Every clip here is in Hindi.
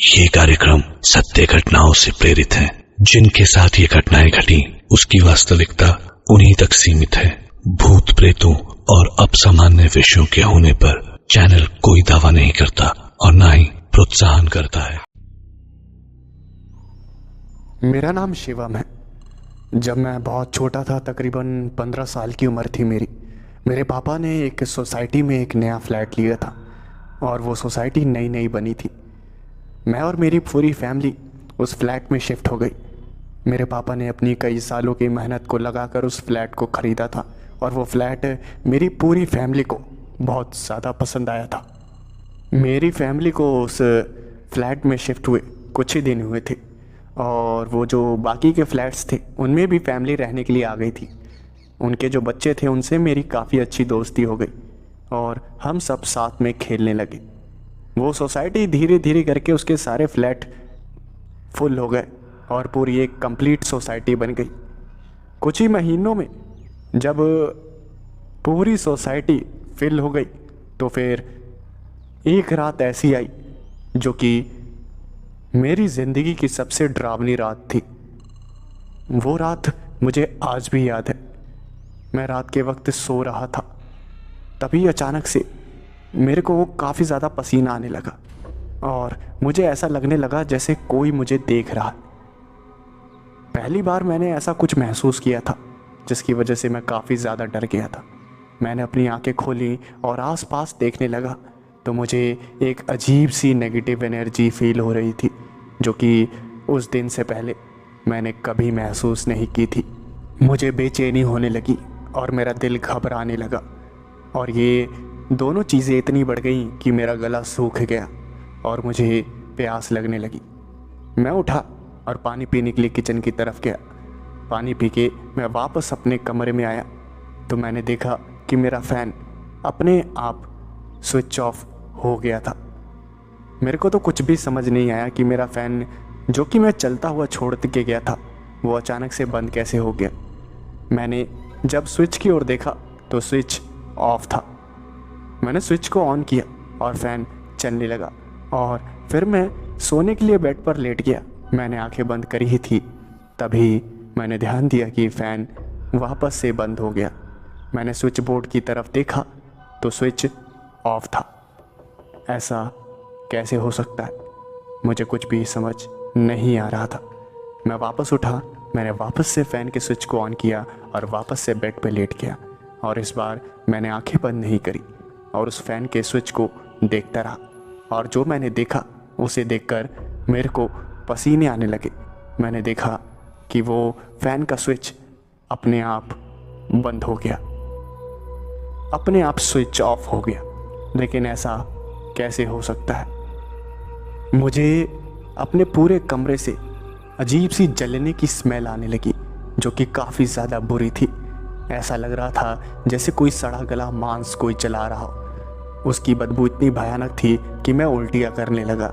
ये कार्यक्रम सत्य घटनाओं से प्रेरित है। जिनके साथ ये घटनाएं घटी उसकी वास्तविकता उन्हीं तक सीमित है। भूत प्रेतों और असामान्य विषयों के होने पर चैनल कोई दावा नहीं करता और न ही प्रोत्साहन करता है। मेरा नाम शिवम है। जब मैं बहुत छोटा था, तकरीबन 15 साल की उम्र थी मेरे पापा ने एक सोसाइटी में एक नया फ्लैट लिया था और वो सोसाइटी नई नई बनी थी। मैं और मेरी पूरी फैमिली उस फ्लैट में शिफ्ट हो गई। मेरे पापा ने अपनी कई सालों की मेहनत को लगाकर उस फ्लैट को ख़रीदा था और वो फ्लैट मेरी पूरी फैमिली को बहुत ज़्यादा पसंद आया था। मेरी फैमिली को उस फ्लैट में शिफ्ट हुए कुछ ही दिन हुए थे और वो जो बाकी के फ्लैट्स थे उनमें भी फैमिली रहने के लिए आ गई थी। उनके जो बच्चे थे उनसे मेरी काफ़ी अच्छी दोस्ती हो गई और हम सब साथ में खेलने लगे। वो सोसाइटी धीरे धीरे करके उसके सारे फ्लैट फुल हो गए और पूरी एक कंप्लीट सोसाइटी बन गई। कुछ ही महीनों में जब पूरी सोसाइटी फिल हो गई तो फिर एक रात ऐसी आई जो कि मेरी ज़िंदगी की सबसे डरावनी रात थी। वो रात मुझे आज भी याद है। मैं रात के वक्त सो रहा था, तभी अचानक से मेरे को काफ़ी ज़्यादा पसीना आने लगा और मुझे ऐसा लगने लगा जैसे कोई मुझे देख रहा है। पहली बार मैंने ऐसा कुछ महसूस किया था जिसकी वजह से मैं काफ़ी ज़्यादा डर गया था। मैंने अपनी आंखें खोली और आसपास देखने लगा तो मुझे एक अजीब सी नेगेटिव एनर्जी फील हो रही थी जो कि उस दिन से पहले मैंने कभी महसूस नहीं की थी। मुझे बेचैनी होने लगी और मेरा दिल घबराने लगा और ये दोनों चीज़ें इतनी बढ़ गई कि मेरा गला सूख गया और मुझे प्यास लगने लगी। मैं उठा और पानी पीने के लिए किचन की तरफ गया। पानी पी के मैं वापस अपने कमरे में आया तो मैंने देखा कि मेरा फ़ैन अपने आप स्विच ऑफ हो गया था। मेरे को तो कुछ भी समझ नहीं आया कि मेरा फ़ैन जो कि मैं चलता हुआ छोड़ के गया था वो अचानक से बंद कैसे हो गया। मैंने जब स्विच की ओर देखा तो स्विच ऑफ था। मैंने स्विच को ऑन किया और फ़ैन चलने लगा और फिर मैं सोने के लिए बेड पर लेट गया। मैंने आंखें बंद करी ही थी, तभी मैंने ध्यान दिया कि फ़ैन वापस से बंद हो गया। मैंने स्विच बोर्ड की तरफ देखा तो स्विच ऑफ था। ऐसा कैसे हो सकता है? मुझे कुछ भी समझ नहीं आ रहा था। मैं वापस उठा, मैंने वापस से फ़ैन के स्विच को ऑन किया और वापस से बेड पर लेट गया और इस बार मैंने आंखें बंद नहीं करी और उस फ़ैन के स्विच को देखता रहा और जो मैंने देखा उसे देखकर मेरे को पसीने आने लगे। मैंने देखा कि वो फ़ैन का स्विच अपने आप बंद हो गया, अपने आप स्विच ऑफ हो गया। लेकिन ऐसा कैसे हो सकता है? मुझे अपने पूरे कमरे से अजीब सी जलने की स्मेल आने लगी जो कि काफ़ी ज़्यादा बुरी थी। ऐसा लग रहा था जैसे कोई सड़ा गला मांस कोई जला रहा हो। उसकी बदबू इतनी भयानक थी कि मैं उल्टियाँ करने लगा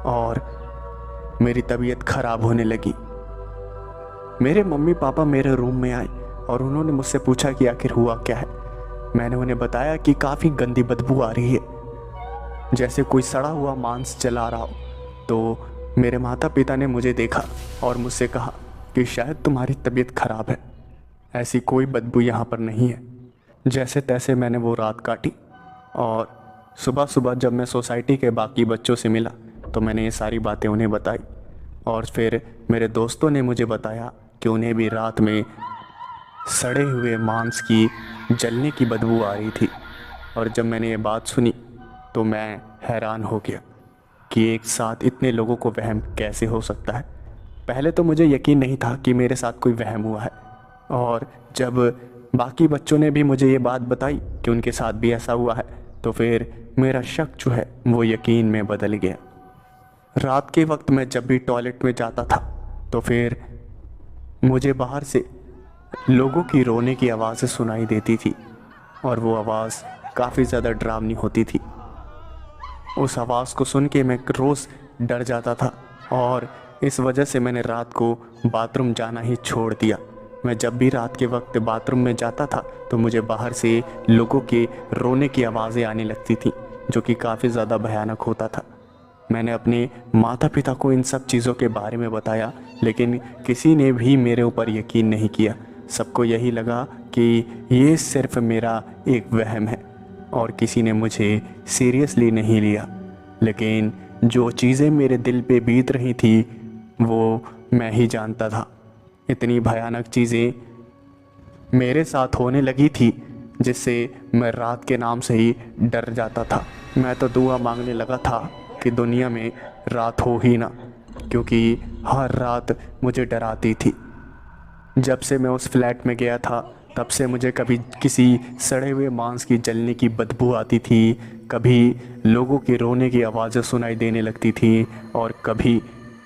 और मेरी तबीयत ख़राब होने लगी। मेरे मम्मी पापा मेरे रूम में आए और उन्होंने मुझसे पूछा कि आखिर हुआ क्या है। मैंने उन्हें बताया कि काफ़ी गंदी बदबू आ रही है, जैसे कोई सड़ा हुआ मांस जला रहा हो। तो मेरे माता पिता ने मुझे देखा और मुझसे कहा कि शायद तुम्हारी तबीयत ख़राब है, ऐसी कोई बदबू यहाँ पर नहीं है। जैसे तैसे मैंने वो रात काटी और सुबह सुबह जब मैं सोसाइटी के बाकी बच्चों से मिला तो मैंने ये सारी बातें उन्हें बताई और फिर मेरे दोस्तों ने मुझे बताया कि उन्हें भी रात में सड़े हुए मांस की जलने की बदबू आ रही थी। और जब मैंने ये बात सुनी तो मैं हैरान हो गया कि एक साथ इतने लोगों को वहम कैसे हो सकता है। पहले तो मुझे यकीन नहीं था कि मेरे साथ कोई वहम हुआ है और जब बाकी बच्चों ने भी मुझे ये बात बताई कि उनके साथ भी ऐसा हुआ है तो फिर मेरा शक जो है वो यकीन में बदल गया। रात के वक्त मैं जब भी टॉयलेट में जाता था तो फिर मुझे बाहर से लोगों की रोने की आवाज़ें सुनाई देती थी और वो आवाज़ काफ़ी ज़्यादा डरावनी होती थी। उस आवाज़ को सुन के मैं रोज़ डर जाता था और इस वजह से मैंने रात को बाथरूम जाना ही छोड़ दिया। मैं जब भी रात के वक्त बाथरूम में जाता था तो मुझे बाहर से लोगों के रोने की आवाज़ें आने लगती थी जो कि काफ़ी ज़्यादा भयानक होता था। मैंने अपने माता पिता को इन सब चीज़ों के बारे में बताया, लेकिन किसी ने भी मेरे ऊपर यकीन नहीं किया। सबको यही लगा कि ये सिर्फ मेरा एक वहम है और किसी ने मुझे सीरियसली नहीं लिया। लेकिन जो चीज़ें मेरे दिल पे बीत रही थी वो मैं ही जानता था। इतनी भयानक चीज़ें मेरे साथ होने लगी थी जिससे मैं रात के नाम से ही डर जाता था। मैं तो दुआ मांगने लगा था कि दुनिया में रात हो ही ना, क्योंकि हर रात मुझे डराती थी। जब से मैं उस फ्लैट में गया था तब से मुझे कभी किसी सड़े हुए मांस की जलने की बदबू आती थी, कभी लोगों के रोने की आवाज़ें सुनाई देने लगती थी और कभी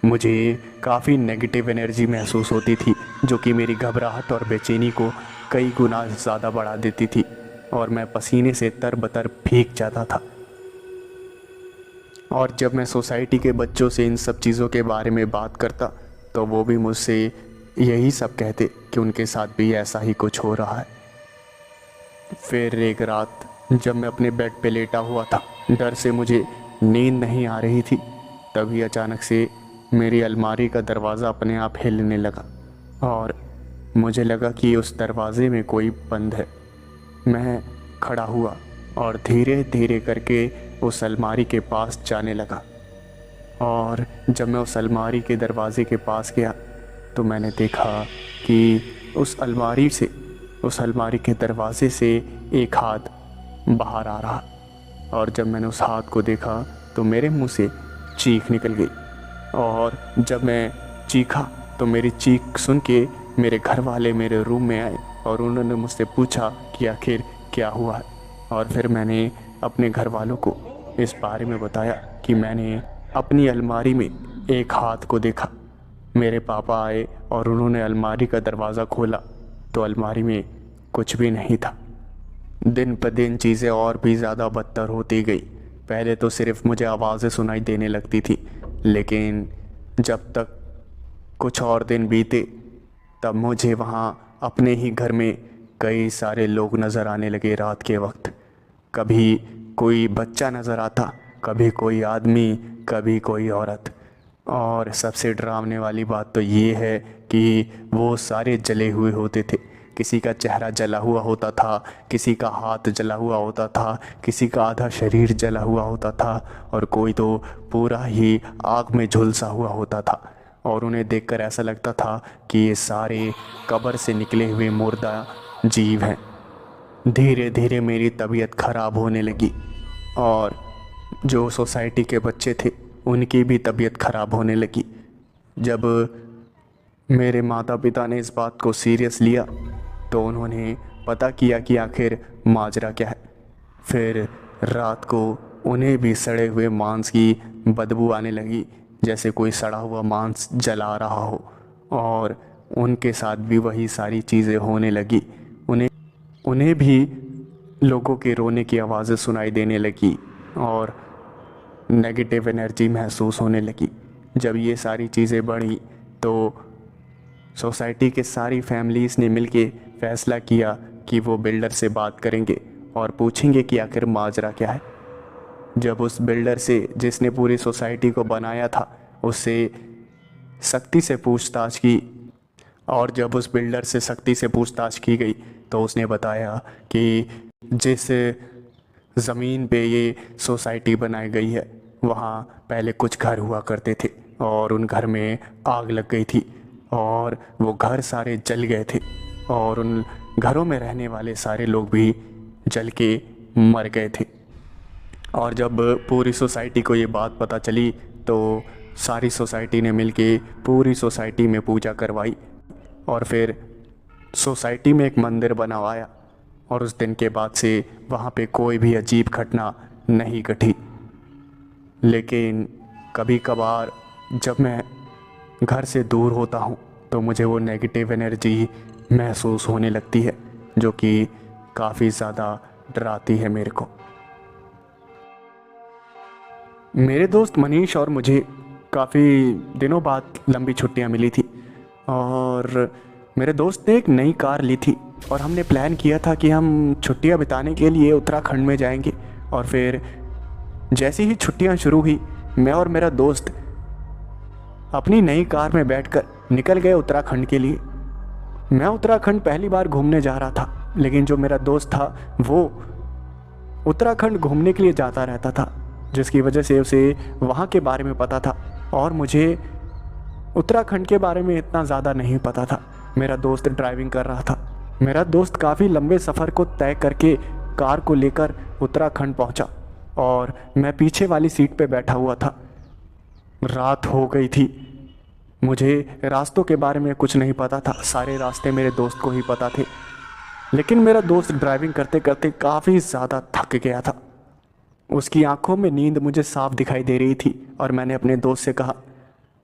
मुझे काफ़ी नेगेटिव एनर्जी महसूस होती थी जो कि मेरी घबराहट और बेचैनी को कई गुना ज़्यादा बढ़ा देती थी और मैं पसीने से तरबतर भीग जाता था। और जब मैं सोसाइटी के बच्चों से इन सब चीज़ों के बारे में बात करता तो वो भी मुझसे यही सब कहते कि उनके साथ भी ऐसा ही कुछ हो रहा है। फिर एक रात जब मैं अपने बेड पे लेटा हुआ था, डर से मुझे नींद नहीं आ रही थी, तभी अचानक से मेरी अलमारी का दरवाज़ा अपने आप हिलने लगा और मुझे लगा कि उस दरवाज़े में कोई बंद है। मैं खड़ा हुआ और धीरे धीरे करके उस अलमारी के पास जाने लगा और जब मैं उस अलमारी के दरवाज़े के पास गया तो मैंने देखा कि उस अलमारी के दरवाज़े से एक हाथ बाहर आ रहा और जब मैंने उस हाथ को देखा तो मेरे मुंह से चीख निकल गई और जब मैं चीखा तो मेरी चीख सुन के मेरे घर वाले मेरे रूम में आए और उन्होंने मुझसे पूछा कि आखिर क्या हुआ है। और फिर मैंने अपने घर वालों को इस बारे में बताया कि मैंने अपनी अलमारी में एक हाथ को देखा। मेरे पापा आए और उन्होंने अलमारी का दरवाज़ा खोला तो अलमारी में कुछ भी नहीं था। दिन पर दिन चीज़ें और भी ज़्यादा बदतर होती गई। पहले तो सिर्फ मुझे आवाज़ें सुनाई देने लगती थी, लेकिन जब तक कुछ और दिन बीते तब मुझे वहाँ अपने ही घर में कई सारे लोग नज़र आने लगे। रात के वक्त कभी कोई बच्चा नज़र आता, कभी कोई आदमी, कभी कोई औरत। और सबसे डरावने वाली बात तो ये है कि वो सारे जले हुए होते थे। किसी का चेहरा जला हुआ होता था, किसी का हाथ जला हुआ होता था, किसी का आधा शरीर जला हुआ होता था और कोई तो पूरा ही आग में झुलसा हुआ होता था। और उन्हें देखकर ऐसा लगता था कि ये सारे कब्र से निकले हुए मुर्दा जीव हैं। धीरे धीरे मेरी तबीयत ख़राब होने लगी और जो सोसाइटी के बच्चे थे उनकी भी तबीयत ख़राब होने लगी। जब मेरे माता पिता ने इस बात को सीरियस लिया तो उन्होंने पता किया कि आखिर माजरा क्या है। फिर रात को उन्हें भी सड़े हुए मांस की बदबू आने लगी, जैसे कोई सड़ा हुआ मांस जला रहा हो, और उनके साथ भी वही सारी चीज़ें होने लगी। उन्हें भी लोगों के रोने की आवाज़ें सुनाई देने लगी और नेगेटिव एनर्जी महसूस होने लगी। जब ये सारी चीज़ें बढ़ी तो सोसाइटी के सारी फैमिलीज़ ने मिलके फ़ैसला किया कि वो बिल्डर से बात करेंगे और पूछेंगे कि आखिर माजरा क्या है। जब उस बिल्डर से, जिसने पूरी सोसाइटी को बनाया था, उससे सख्ती से पूछताछ की और जब उस बिल्डर से सख्ती से पूछताछ की गई तो उसने बताया कि जिस ज़मीन पे ये सोसाइटी बनाई गई है वहाँ पहले कुछ घर हुआ करते थे और उन घर में आग लग गई थी और वो घर सारे जल गए थे और उन घरों में रहने वाले सारे लोग भी जल के मर गए थे। और जब पूरी सोसाइटी को ये बात पता चली तो सारी सोसाइटी ने मिलके पूरी सोसाइटी में पूजा करवाई और फिर सोसाइटी में एक मंदिर बनवाया और उस दिन के बाद से वहाँ पे कोई भी अजीब घटना नहीं घटी। लेकिन कभी कभार जब मैं घर से दूर होता हूँ तो मुझे वो नेगेटिव एनर्जी महसूस होने लगती है जो कि काफ़ी ज़्यादा डराती है मेरे को। मेरे दोस्त मनीष और मुझे काफ़ी दिनों बाद लंबी छुट्टियां मिली थी और मेरे दोस्त ने एक नई कार ली थी और हमने प्लान किया था कि हम छुट्टियां बिताने के लिए उत्तराखंड में जाएंगे। और फिर जैसी ही छुट्टियां शुरू हुई मैं और मेरा दोस्त अपनी नई कार में बैठकर निकल गए उत्तराखंड के लिए। मैं उत्तराखंड पहली बार घूमने जा रहा था, लेकिन जो मेरा दोस्त था वो उत्तराखंड घूमने के लिए जाता रहता था, जिसकी वजह से उसे वहाँ के बारे में पता था और मुझे उत्तराखंड के बारे में इतना ज़्यादा नहीं पता था। मेरा दोस्त ड्राइविंग कर रहा था। मेरा दोस्त काफ़ी लंबे सफ़र को तय करके कार को लेकर उत्तराखंड पहुंचा और मैं पीछे वाली सीट पे बैठा हुआ था। रात हो गई थी। मुझे रास्तों के बारे में कुछ नहीं पता था, सारे रास्ते मेरे दोस्त को ही पता थे। लेकिन मेरा दोस्त ड्राइविंग करते करते काफ़ी ज़्यादा थक गया था। उसकी आंखों में नींद मुझे साफ दिखाई दे रही थी और मैंने अपने दोस्त से कहा,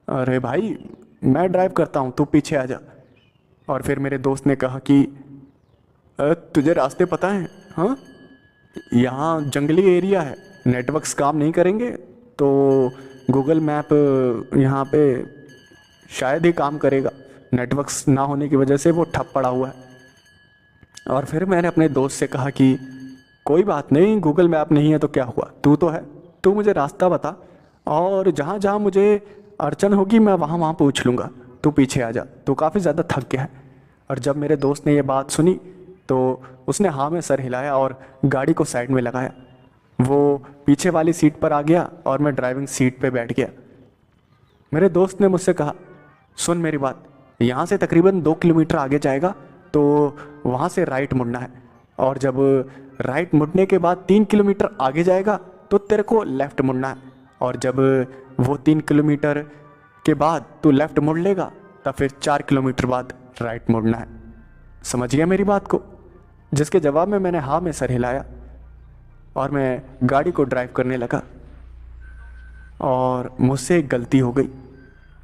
अरे भाई मैं ड्राइव करता हूँ, तू पीछे आ जा। और फिर मेरे दोस्त ने कहा कि तुझे रास्ते पता हैं? हाँ, यहाँ जंगली एरिया है, नेटवर्क्स काम नहीं करेंगे, तो गूगल मैप यहाँ पे शायद ही काम करेगा। नेटवर्क्स ना होने की वजह से वो ठप पड़ा हुआ है। और फिर मैंने अपने दोस्त से कहा कि कोई बात नहीं, गूगल मैप नहीं है तो क्या हुआ, तू तो है, तू मुझे रास्ता बता और जहाँ जहाँ मुझे अड़चन होगी मैं वहाँ वहाँ पूछ लूँगा, तू पीछे आ जा, तू काफ़ी ज़्यादा थक गया है। और जब मेरे दोस्त ने ये बात सुनी तो उसने हाँ में सर हिलाया और गाड़ी को साइड में लगाया। वो पीछे वाली सीट पर आ गया और मैं ड्राइविंग सीट पे बैठ गया। मेरे दोस्त ने मुझसे कहा, सुन मेरी बात, यहाँ से तकरीबन 2 किलोमीटर आगे जाएगा तो वहाँ से राइट मुड़ना है, और जब राइट मुड़ने के बाद 3 किलोमीटर आगे जाएगा तो तेरे को लेफ़्ट मुड़ना है, और जब वो 3 किलोमीटर के बाद तू लेफ़्ट मुड़ लेगा तब फिर 4 किलोमीटर बाद राइट मुड़ना है। समझ गया मेरी बात को? जिसके जवाब में मैंने हाँ में सर हिलाया और मैं गाड़ी को ड्राइव करने लगा। और मुझसे एक गलती हो गई।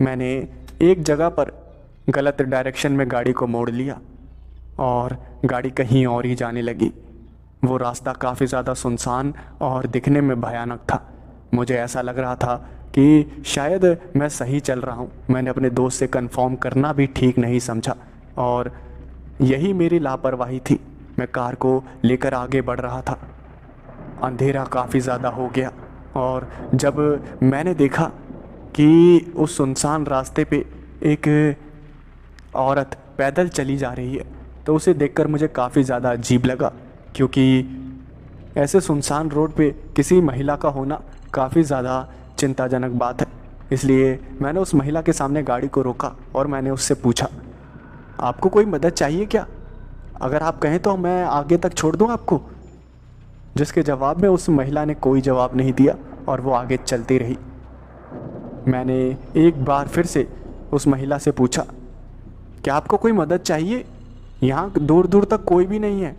मैंने एक जगह पर गलत डायरेक्शन में गाड़ी को मोड़ लिया और गाड़ी कहीं और ही जाने लगी। वो रास्ता काफ़ी ज़्यादा सुनसान और दिखने में भयानक था। मुझे ऐसा लग रहा था कि शायद मैं सही चल रहा हूँ। मैंने अपने दोस्त से कंफर्म करना भी ठीक नहीं समझा और यही मेरी लापरवाही थी। मैं कार को लेकर आगे बढ़ रहा था। अंधेरा काफ़ी ज़्यादा हो गया और जब मैंने देखा कि उस सुनसान रास्ते पे एक औरत पैदल चली जा रही है तो उसे देखकर मुझे काफ़ी ज़्यादा अजीब लगा, क्योंकि ऐसे सुनसान रोड पे किसी महिला का होना काफ़ी ज़्यादा चिंताजनक बात है। इसलिए मैंने उस महिला के सामने गाड़ी को रोका और मैंने उससे पूछा, आपको कोई मदद चाहिए क्या? अगर आप कहें तो मैं आगे तक छोड़ दूं आपको। जिसके जवाब में उस महिला ने कोई जवाब नहीं दिया और वो आगे चलती रही। मैंने एक बार फिर से उस महिला से पूछा, क्या आपको कोई मदद चाहिए? यहाँ दूर दूर तक कोई भी नहीं है।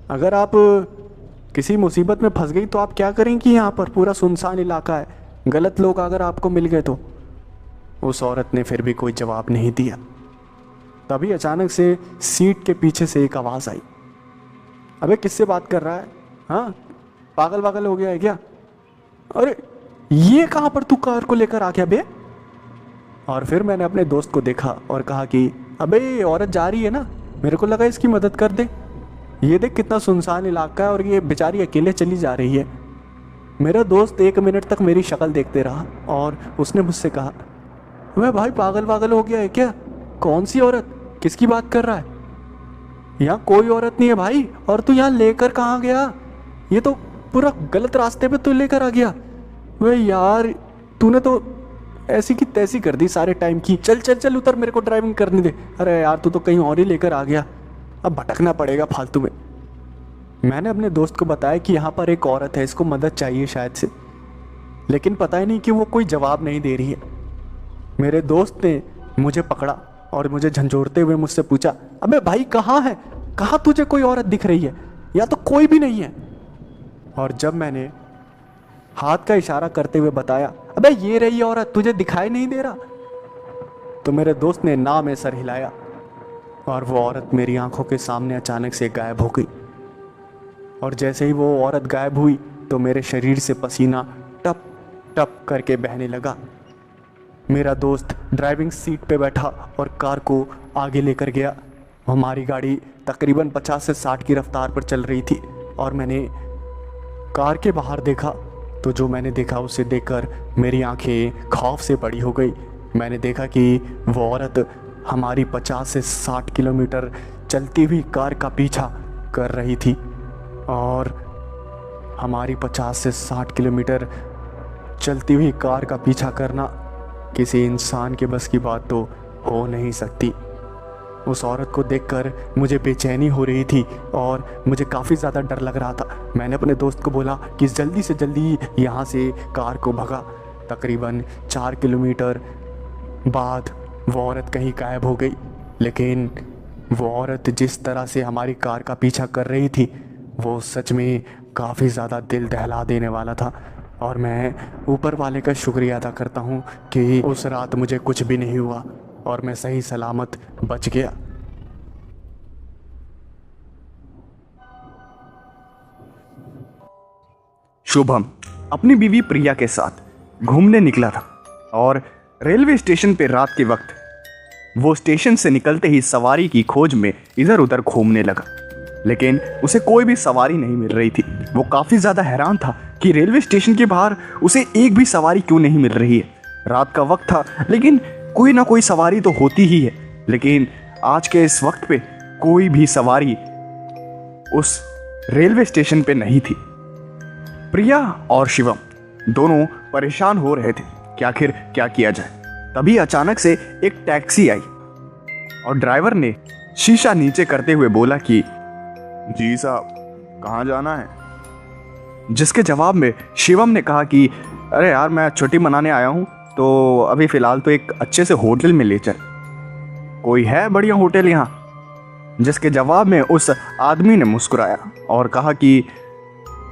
अगर आप किसी मुसीबत में फंस गई तो आप क्या करेंगी? यहाँ पर पूरा सुनसान इलाका है, गलत लोग अगर आपको मिल गए तो। उस औरत ने फिर भी कोई जवाब नहीं दिया। तभी अचानक से सीट के पीछे से एक आवाज़ आई, अबे किससे बात कर रहा है? हाँ, पागल वागल हो गया है क्या? अरे ये कहाँ पर तू कार को लेकर आ गया बे? और फिर मैंने अपने दोस्त को देखा और कहा कि अबे ये औरत जा रही है ना, मेरे को लगा इसकी मदद कर दे। ये देख कितना सुनसान इलाका है और ये बेचारी अकेले चली जा रही है। मेरा दोस्त 1 मिनट तक मेरी शक्ल देखते रहा और उसने मुझसे कहा, अबे भाई पागल वागल हो गया है क्या? कौन सी औरत? किसकी बात कर रहा है? यहाँ कोई औरत नहीं है भाई, और तू यहाँ लेकर कहाँ गया? ये तो पूरा गलत रास्ते पे तू लेकर आ गया। वे यार तूने तो ऐसी की तैसी कर दी सारे टाइम की। चल चल चल उतर, मेरे को ड्राइविंग करने दे। अरे यार तू तो कहीं और ही लेकर आ गया, अब भटकना पड़ेगा फालतू में। मैंने अपने दोस्त को बताया कि यहाँ पर एक औरत है, इसको मदद चाहिए शायद से, लेकिन पता ही नहीं कि वो कोई जवाब नहीं दे रही है। मेरे दोस्त ने मुझे पकड़ा और मुझे झंझोड़ते हुए मुझसे पूछा, अबे भाई कहाँ है? कहाँ तुझे कोई औरत दिख रही है? या तो कोई भी नहीं है। और जब मैंने हाथ का इशारा करते हुए बताया, अबे ये रही औरत, तुझे दिखाई नहीं दे रहा? तो मेरे दोस्त ने ना में सर हिलाया और वो औरत मेरी आंखों के सामने अचानक से गायब हो गई। और जैसे ही वो औरत गायब हुई तो मेरे शरीर से पसीना टप टप करके बहने लगा। मेरा दोस्त ड्राइविंग सीट पे बैठा और कार को आगे लेकर गया। हमारी गाड़ी तकरीबन 50 से 60 की रफ्तार पर चल रही थी और मैंने कार के बाहर देखा तो जो मैंने देखा उसे देखकर मेरी आंखें खौफ से बड़ी हो गई। मैंने देखा कि वो औरत हमारी 50 से 60 किलोमीटर चलती हुई कार का पीछा कर रही थी, और हमारी 50 से 60 किलोमीटर चलती हुई कार का पीछा करना किसी इंसान के बस की बात तो हो नहीं सकती। उस औरत को देखकर मुझे बेचैनी हो रही थी और मुझे काफ़ी ज़्यादा डर लग रहा था। मैंने अपने दोस्त को बोला कि जल्दी से जल्दी यहाँ से कार को भगा। तकरीबन 4 किलोमीटर बाद वो औरत कहीं गायब हो गई, लेकिन वो औरत जिस तरह से हमारी कार का पीछा कर रही थी वो सच में काफ़ी ज़्यादा दिल दहला देने वाला था। और मैं ऊपर वाले का शुक्रिया अदा करता हूँ कि उस रात मुझे कुछ भी नहीं हुआ और मैं सही सलामत बच गया। शुभम अपनी बीवी प्रिया के साथ घूमने निकला था और रेलवे स्टेशन पे रात के वक्त वो स्टेशन से निकलते ही सवारी की खोज में इधर उधर घूमने लगा, लेकिन उसे कोई भी सवारी नहीं मिल रही थी। वो काफ़ी ज़्यादा हैरान था कि रेलवे स्टेशन के बाहर उसे एक भी सवारी क्यों नहीं मिल रही है। रात का वक्त था, लेकिन कोई ना कोई सवारी तो होती ही है, लेकिन आज के इस वक्त पे कोई भी सवारी उस रेलवे स्टेशन पे नहीं थी। प्रिया और शिवम दोनों परेशान हो रहे थे कि आखिर क्या किया जाए। तभी अचानक से एक टैक्सी आई और ड्राइवर ने शीशा नीचे करते हुए बोला कि जी साहब, कहाँ जाना है? जिसके जवाब में शिवम ने कहा कि अरे यार, मैं छुट्टी मनाने आया हूँ, तो अभी फ़िलहाल तो एक अच्छे से होटल में ले चल, कोई है बढ़िया होटल यहाँ? जिसके जवाब में उस आदमी ने मुस्कुराया और कहा कि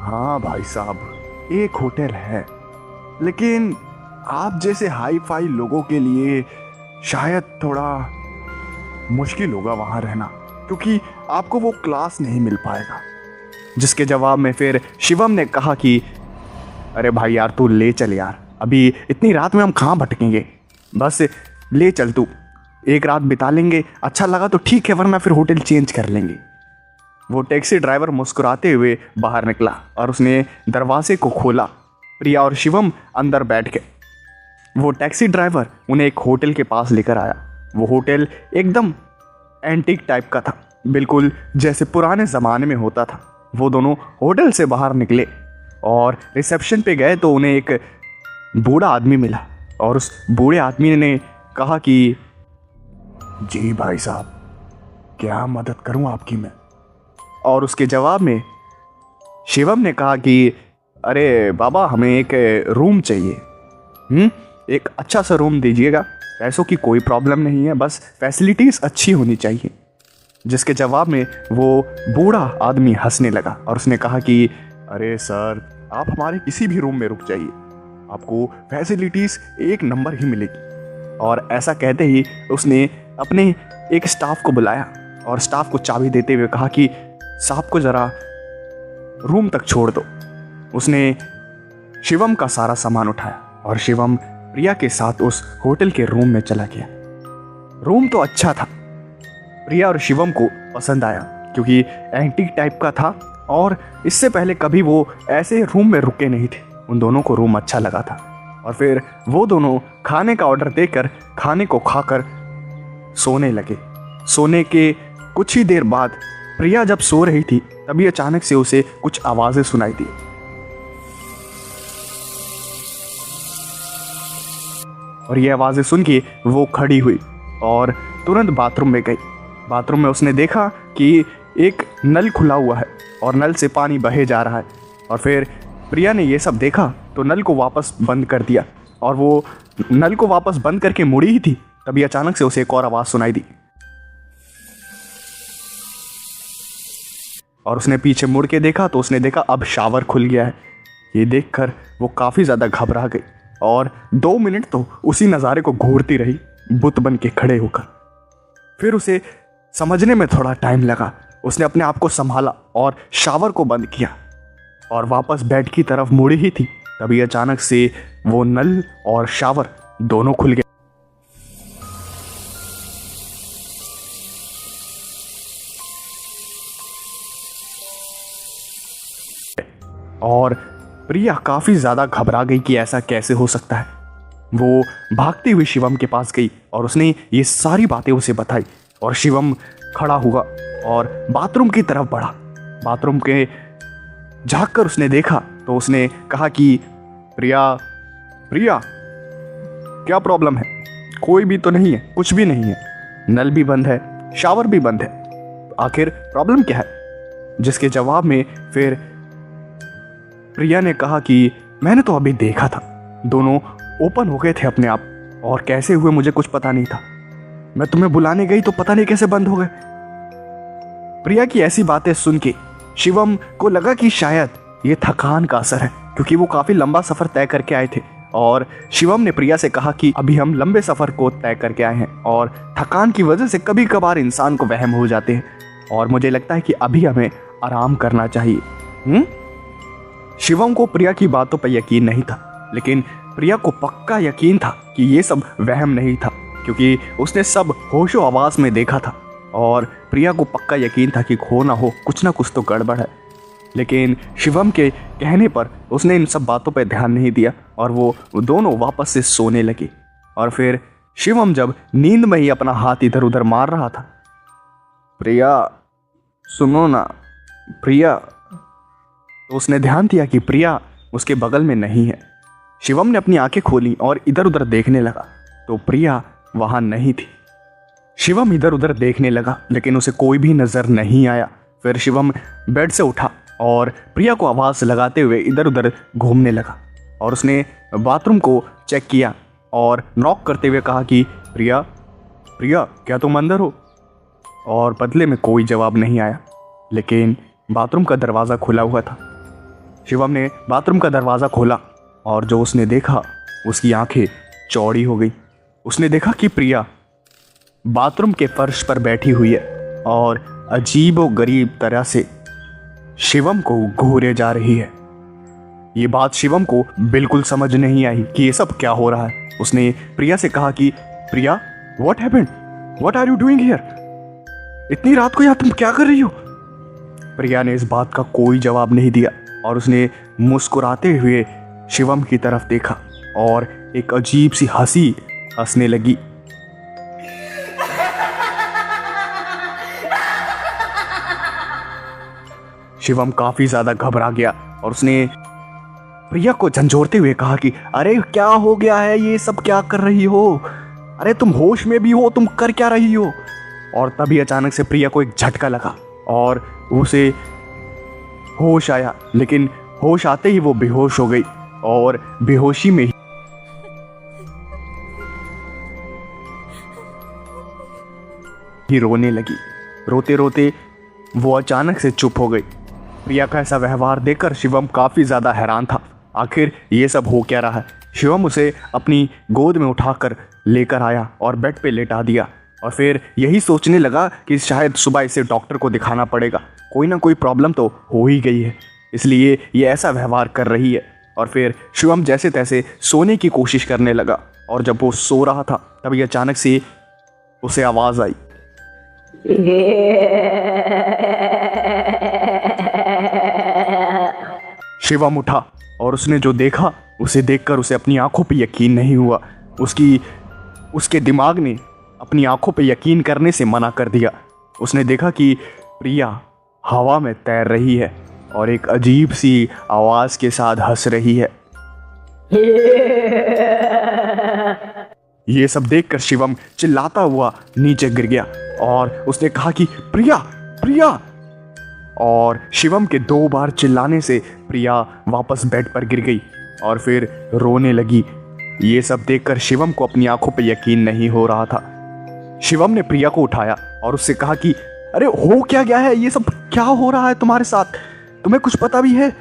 हाँ भाई साहब, एक होटल है, लेकिन आप जैसे हाई फाई लोगों के लिए शायद थोड़ा मुश्किल होगा वहाँ रहना, क्योंकि आपको वो क्लास नहीं मिल पाएगा। जिसके जवाब में फिर शिवम ने कहा कि अरे भाई यार, तू ले चल यार, अभी इतनी रात में हम कहाँ भटकेंगे, बस ले चल, तू एक रात बिता लेंगे, अच्छा लगा तो ठीक है, वरना फिर होटल चेंज कर लेंगे। वो टैक्सी ड्राइवर मुस्कुराते हुए बाहर निकला और उसने दरवाजे को खोला। प्रिया और शिवम अंदर बैठ गए। वो टैक्सी ड्राइवर उन्हें एक होटल के पास लेकर आया। वो होटल एकदम एंटीक टाइप का था, बिल्कुल जैसे पुराने ज़माने में होता था। वो दोनों होटल से बाहर निकले और रिसेप्शन पे गए तो उन्हें एक बूढ़ा आदमी मिला और उस बूढ़े आदमी ने कहा कि जी भाई साहब, क्या मदद करूं आपकी मैं? और उसके जवाब में शिवम ने कहा कि अरे बाबा, हमें एक रूम चाहिए। एक अच्छा सा रूम दीजिएगा, पैसों की कोई प्रॉब्लम नहीं है, बस फैसिलिटीज़ अच्छी होनी चाहिए। जिसके जवाब में वो बूढ़ा आदमी हंसने लगा और उसने कहा कि अरे सर, आप हमारे किसी भी रूम में रुक जाइए, आपको फैसिलिटीज़ एक नंबर ही मिलेगी। और ऐसा कहते ही उसने अपने एक स्टाफ को बुलाया और स्टाफ को चाबी देते हुए कहा कि साहब को ज़रा रूम तक छोड़ दो। उसने शिवम का सारा सामान उठाया और शिवम प्रिया के साथ उस होटल के रूम में चला गया। रूम तो अच्छा था, प्रिया और शिवम को पसंद आया क्योंकि एंटीक टाइप का था और इससे पहले कभी वो ऐसे रूम में रुके नहीं थे। उन दोनों को रूम अच्छा लगा था और फिर वो दोनों खाने का ऑर्डर देकर खाने को खाकर सोने लगे। सोने के कुछ ही देर बाद प्रिया जब सो रही थी तभी अचानक से उसे कुछ आवाज़ें सुनाई दी और ये आवाज़ें सुन के वो खड़ी हुई और तुरंत बाथरूम में गई। बाथरूम में उसने देखा कि एक नल खुला हुआ है और नल से पानी बहे जा रहा है। और फिर प्रिया ने ये सब देखा तो नल को वापस बंद कर दिया और वो नल को वापस बंद करके मुड़ी ही थी तभी अचानक से उसे एक और आवाज़ सुनाई दी और उसने पीछे मुड़ के देखा तो उसने देखा अब शावर खुल गया है। ये देखकर वो काफ़ी ज़्यादा घबरा गई और 2 मिनट तो उसी नज़ारे को घूरती रही बुत बन के खड़े होकर। फिर उसे समझने में थोड़ा टाइम लगा। उसने अपने आप को संभाला और शावर को बंद किया और वापस बेड की तरफ मुड़ी ही थी तभी अचानक से वो नल और शावर दोनों खुल गए और प्रिया काफी ज्यादा घबरा गई कि ऐसा कैसे हो सकता है। वो भागती हुई शिवम के पास गई और उसने ये सारी बातें उसे बताई। और शिवम खड़ा हुआ और बाथरूम की तरफ बढ़ा। बाथरूम के झांक कर उसने देखा तो उसने कहा कि प्रिया, प्रिया क्या प्रॉब्लम है? कोई भी तो नहीं है, कुछ भी नहीं है, नल भी बंद है, शावर भी बंद है, आखिर प्रॉब्लम क्या है? जिसके जवाब में फिर प्रिया ने कहा कि मैंने तो अभी देखा था, दोनों ओपन हो गए थे अपने आप, और कैसे हुए मुझे कुछ पता नहीं था। मैं तुम्हें बुलाने गई तो पता नहीं कैसे बंद हो गए। प्रिया की ऐसी बातें सुन के शिवम को लगा कि शायद ये थकान का असर है, क्योंकि वो काफी लंबा सफर तय करके आए थे। और शिवम ने प्रिया से कहा कि अभी हम लंबे सफर को तय करके आए हैं और थकान की वजह से कभी कभार इंसान को वहम हो जाते हैं, और मुझे लगता है कि अभी हमें आराम करना चाहिए। शिवम को प्रिया की बातों पर यकीन नहीं था, लेकिन प्रिया को पक्का यकीन था कि ये सब वहम नहीं था, क्योंकि उसने सब होशो आवाज में देखा था। और प्रिया को पक्का यकीन था कि खो ना हो, कुछ ना कुछ तो गड़बड़ है। लेकिन शिवम के कहने पर उसने इन सब बातों पर ध्यान नहीं दिया और वो दोनों वापस से सोने लगे। और फिर शिवम जब नींद में ही अपना हाथ इधर उधर मार रहा था, प्रिया सुनो ना प्रिया, तो उसने ध्यान दिया कि प्रिया उसके बगल में नहीं है। शिवम ने अपनी आंखें खोली और इधर उधर देखने लगा तो प्रिया वहां नहीं थी। शिवम इधर उधर देखने लगा लेकिन उसे कोई भी नजर नहीं आया। फिर शिवम बेड से उठा और प्रिया को आवाज लगाते हुए इधर उधर घूमने लगा और उसने बाथरूम को चेक किया और नॉक करते हुए कहा कि प्रिया, प्रिया क्या तुम अंदर हो? और बदले में कोई जवाब नहीं आया, लेकिन बाथरूम का दरवाज़ा खुला हुआ था। शिवम ने बाथरूम का दरवाज़ा खोला और जो उसने देखा उसकी आंखें चौड़ी हो गई। उसने देखा कि प्रिया बाथरूम के फर्श पर बैठी हुई है और अजीबोगरीब तरह से शिवम को घूरे जा रही है। ये बात शिवम को बिल्कुल समझ नहीं आई कि ये सब क्या हो रहा है। उसने प्रिया से कहा कि Priya, what happened? What are you doing here? इतनी रात को यहाँ तुम क्या कर रही हो? प्रिया ने इस बात का कोई जवाब नहीं दिया और उसने मुस्कुराते हुए शिवम की तरफ देखा और एक अजीब सी हंसी हंसने लगी। शिवम काफी ज्यादा घबरा गया और उसने प्रिया को झंझोरते हुए कहा कि अरे क्या हो गया है, ये सब क्या कर रही हो? अरे तुम होश में भी हो, तुम कर क्या रही हो? और तभी अचानक से प्रिया को एक झटका लगा और उसे होश आया, लेकिन होश आते ही वो बेहोश हो गई और बेहोशी में ही रोने लगी। रोते रोते वो अचानक से चुप हो गई। प्रिया का ऐसा व्यवहार देखकर शिवम काफी ज्यादा हैरान था। आखिर ये सब हो क्या रहा है? शिवम उसे अपनी गोद में उठाकर लेकर आया और बेड पे लेटा दिया और फिर यही सोचने लगा कि शायद सुबह इसे डॉक्टर को दिखाना पड़ेगा, कोई ना कोई प्रॉब्लम तो हो ही गई है, इसलिए ये ऐसा व्यवहार कर रही है। और फिर शिवम जैसे तैसे सोने की कोशिश करने लगा और जब वो सो रहा था तभी अचानक से उसे आवाज आई। शिवम उठा और उसने जो देखा उसे देखकर उसे अपनी आंखों पे यकीन नहीं हुआ। उसके दिमाग ने अपनी आंखों पे यकीन करने से मना कर दिया। उसने देखा कि प्रिया हवा में तैर रही है और एक अजीब सी आवाज के साथ हंस रही है। ये सब देखकर शिवम चिल्लाता हुआ नीचे गिर गया और उसने कहा कि प्रिया, प्रिया। और शिवम के 2 बार चिल्लाने से प्रिया वापस बेड पर गिर गई और फिर रोने लगी। ये सब देखकर शिवम को अपनी आंखों पर यकीन नहीं हो रहा था। शिवम ने प्रिया को उठाया और उससे कहा कि अरे हो क्या गया है? ये सब क्या हो रहा है तुम्हारे साथ? तुम्हें कुछ पता भी है?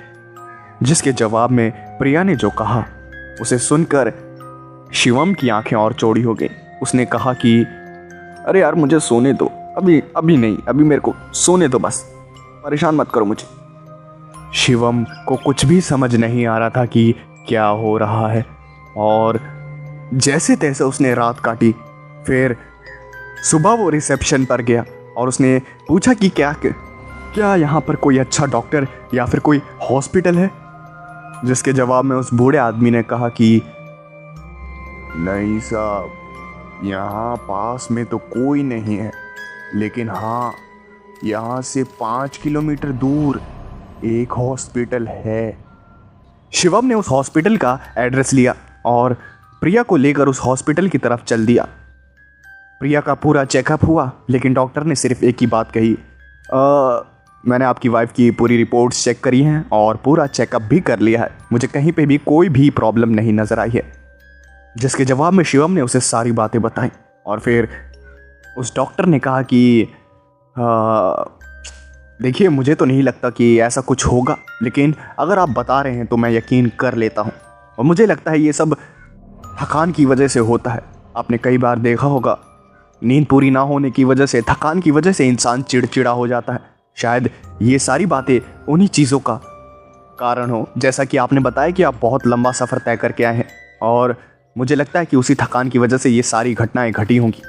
जिसके जवाब में प्रिया ने जो कहा उसे सुनकर शिवम की आंखें और चौड़ी हो गई। उसने कहा कि अरे यार मुझे सोने दो, अभी नहीं, अभी मेरे को सोने दो, बस परेशान मत करो मुझे। शिवम को कुछ भी समझ नहीं आ रहा था कि क्या हो रहा है और जैसे तैसे उसने रात काटी। फिर सुबह वो रिसेप्शन पर गया और उसने पूछा कि क्या यहाँ पर कोई अच्छा डॉक्टर या फिर कोई हॉस्पिटल है? जिसके जवाब में उस बूढ़े आदमी ने कहा कि नहीं साहब, यहाँ पास में तो कोई नहीं है, लेकिन हाँ, यहाँ से 5 किलोमीटर दूर एक हॉस्पिटल है। शिवम ने उस हॉस्पिटल का एड्रेस लिया और प्रिया को लेकर उस हॉस्पिटल की तरफ चल दिया। प्रिया का पूरा चेकअप हुआ, लेकिन डॉक्टर ने सिर्फ एक ही बात कही, मैंने आपकी वाइफ की पूरी रिपोर्ट्स चेक करी हैं और पूरा चेकअप भी कर लिया है, मुझे कहीं पे भी कोई भी प्रॉब्लम नहीं नज़र आई है। जिसके जवाब में शिवम ने उसे सारी बातें बताई और फिर उस डॉक्टर ने कहा कि देखिए, मुझे तो नहीं लगता कि ऐसा कुछ होगा, लेकिन अगर आप बता रहे हैं तो मैं यकीन कर लेता हूँ। और मुझे लगता है ये सब थकान की वजह से होता है। आपने कई बार देखा होगा, नींद पूरी ना होने की वजह से, थकान की वजह से इंसान चिड़चिड़ा हो जाता है। शायद ये सारी बातें उन्हीं चीज़ों का कारण हो। जैसा कि आपने बताया कि आप बहुत लंबा सफ़र तय करके आए हैं और मुझे लगता है कि उसी थकान की वजह से ये सारी घटनाएं घटी होंगी।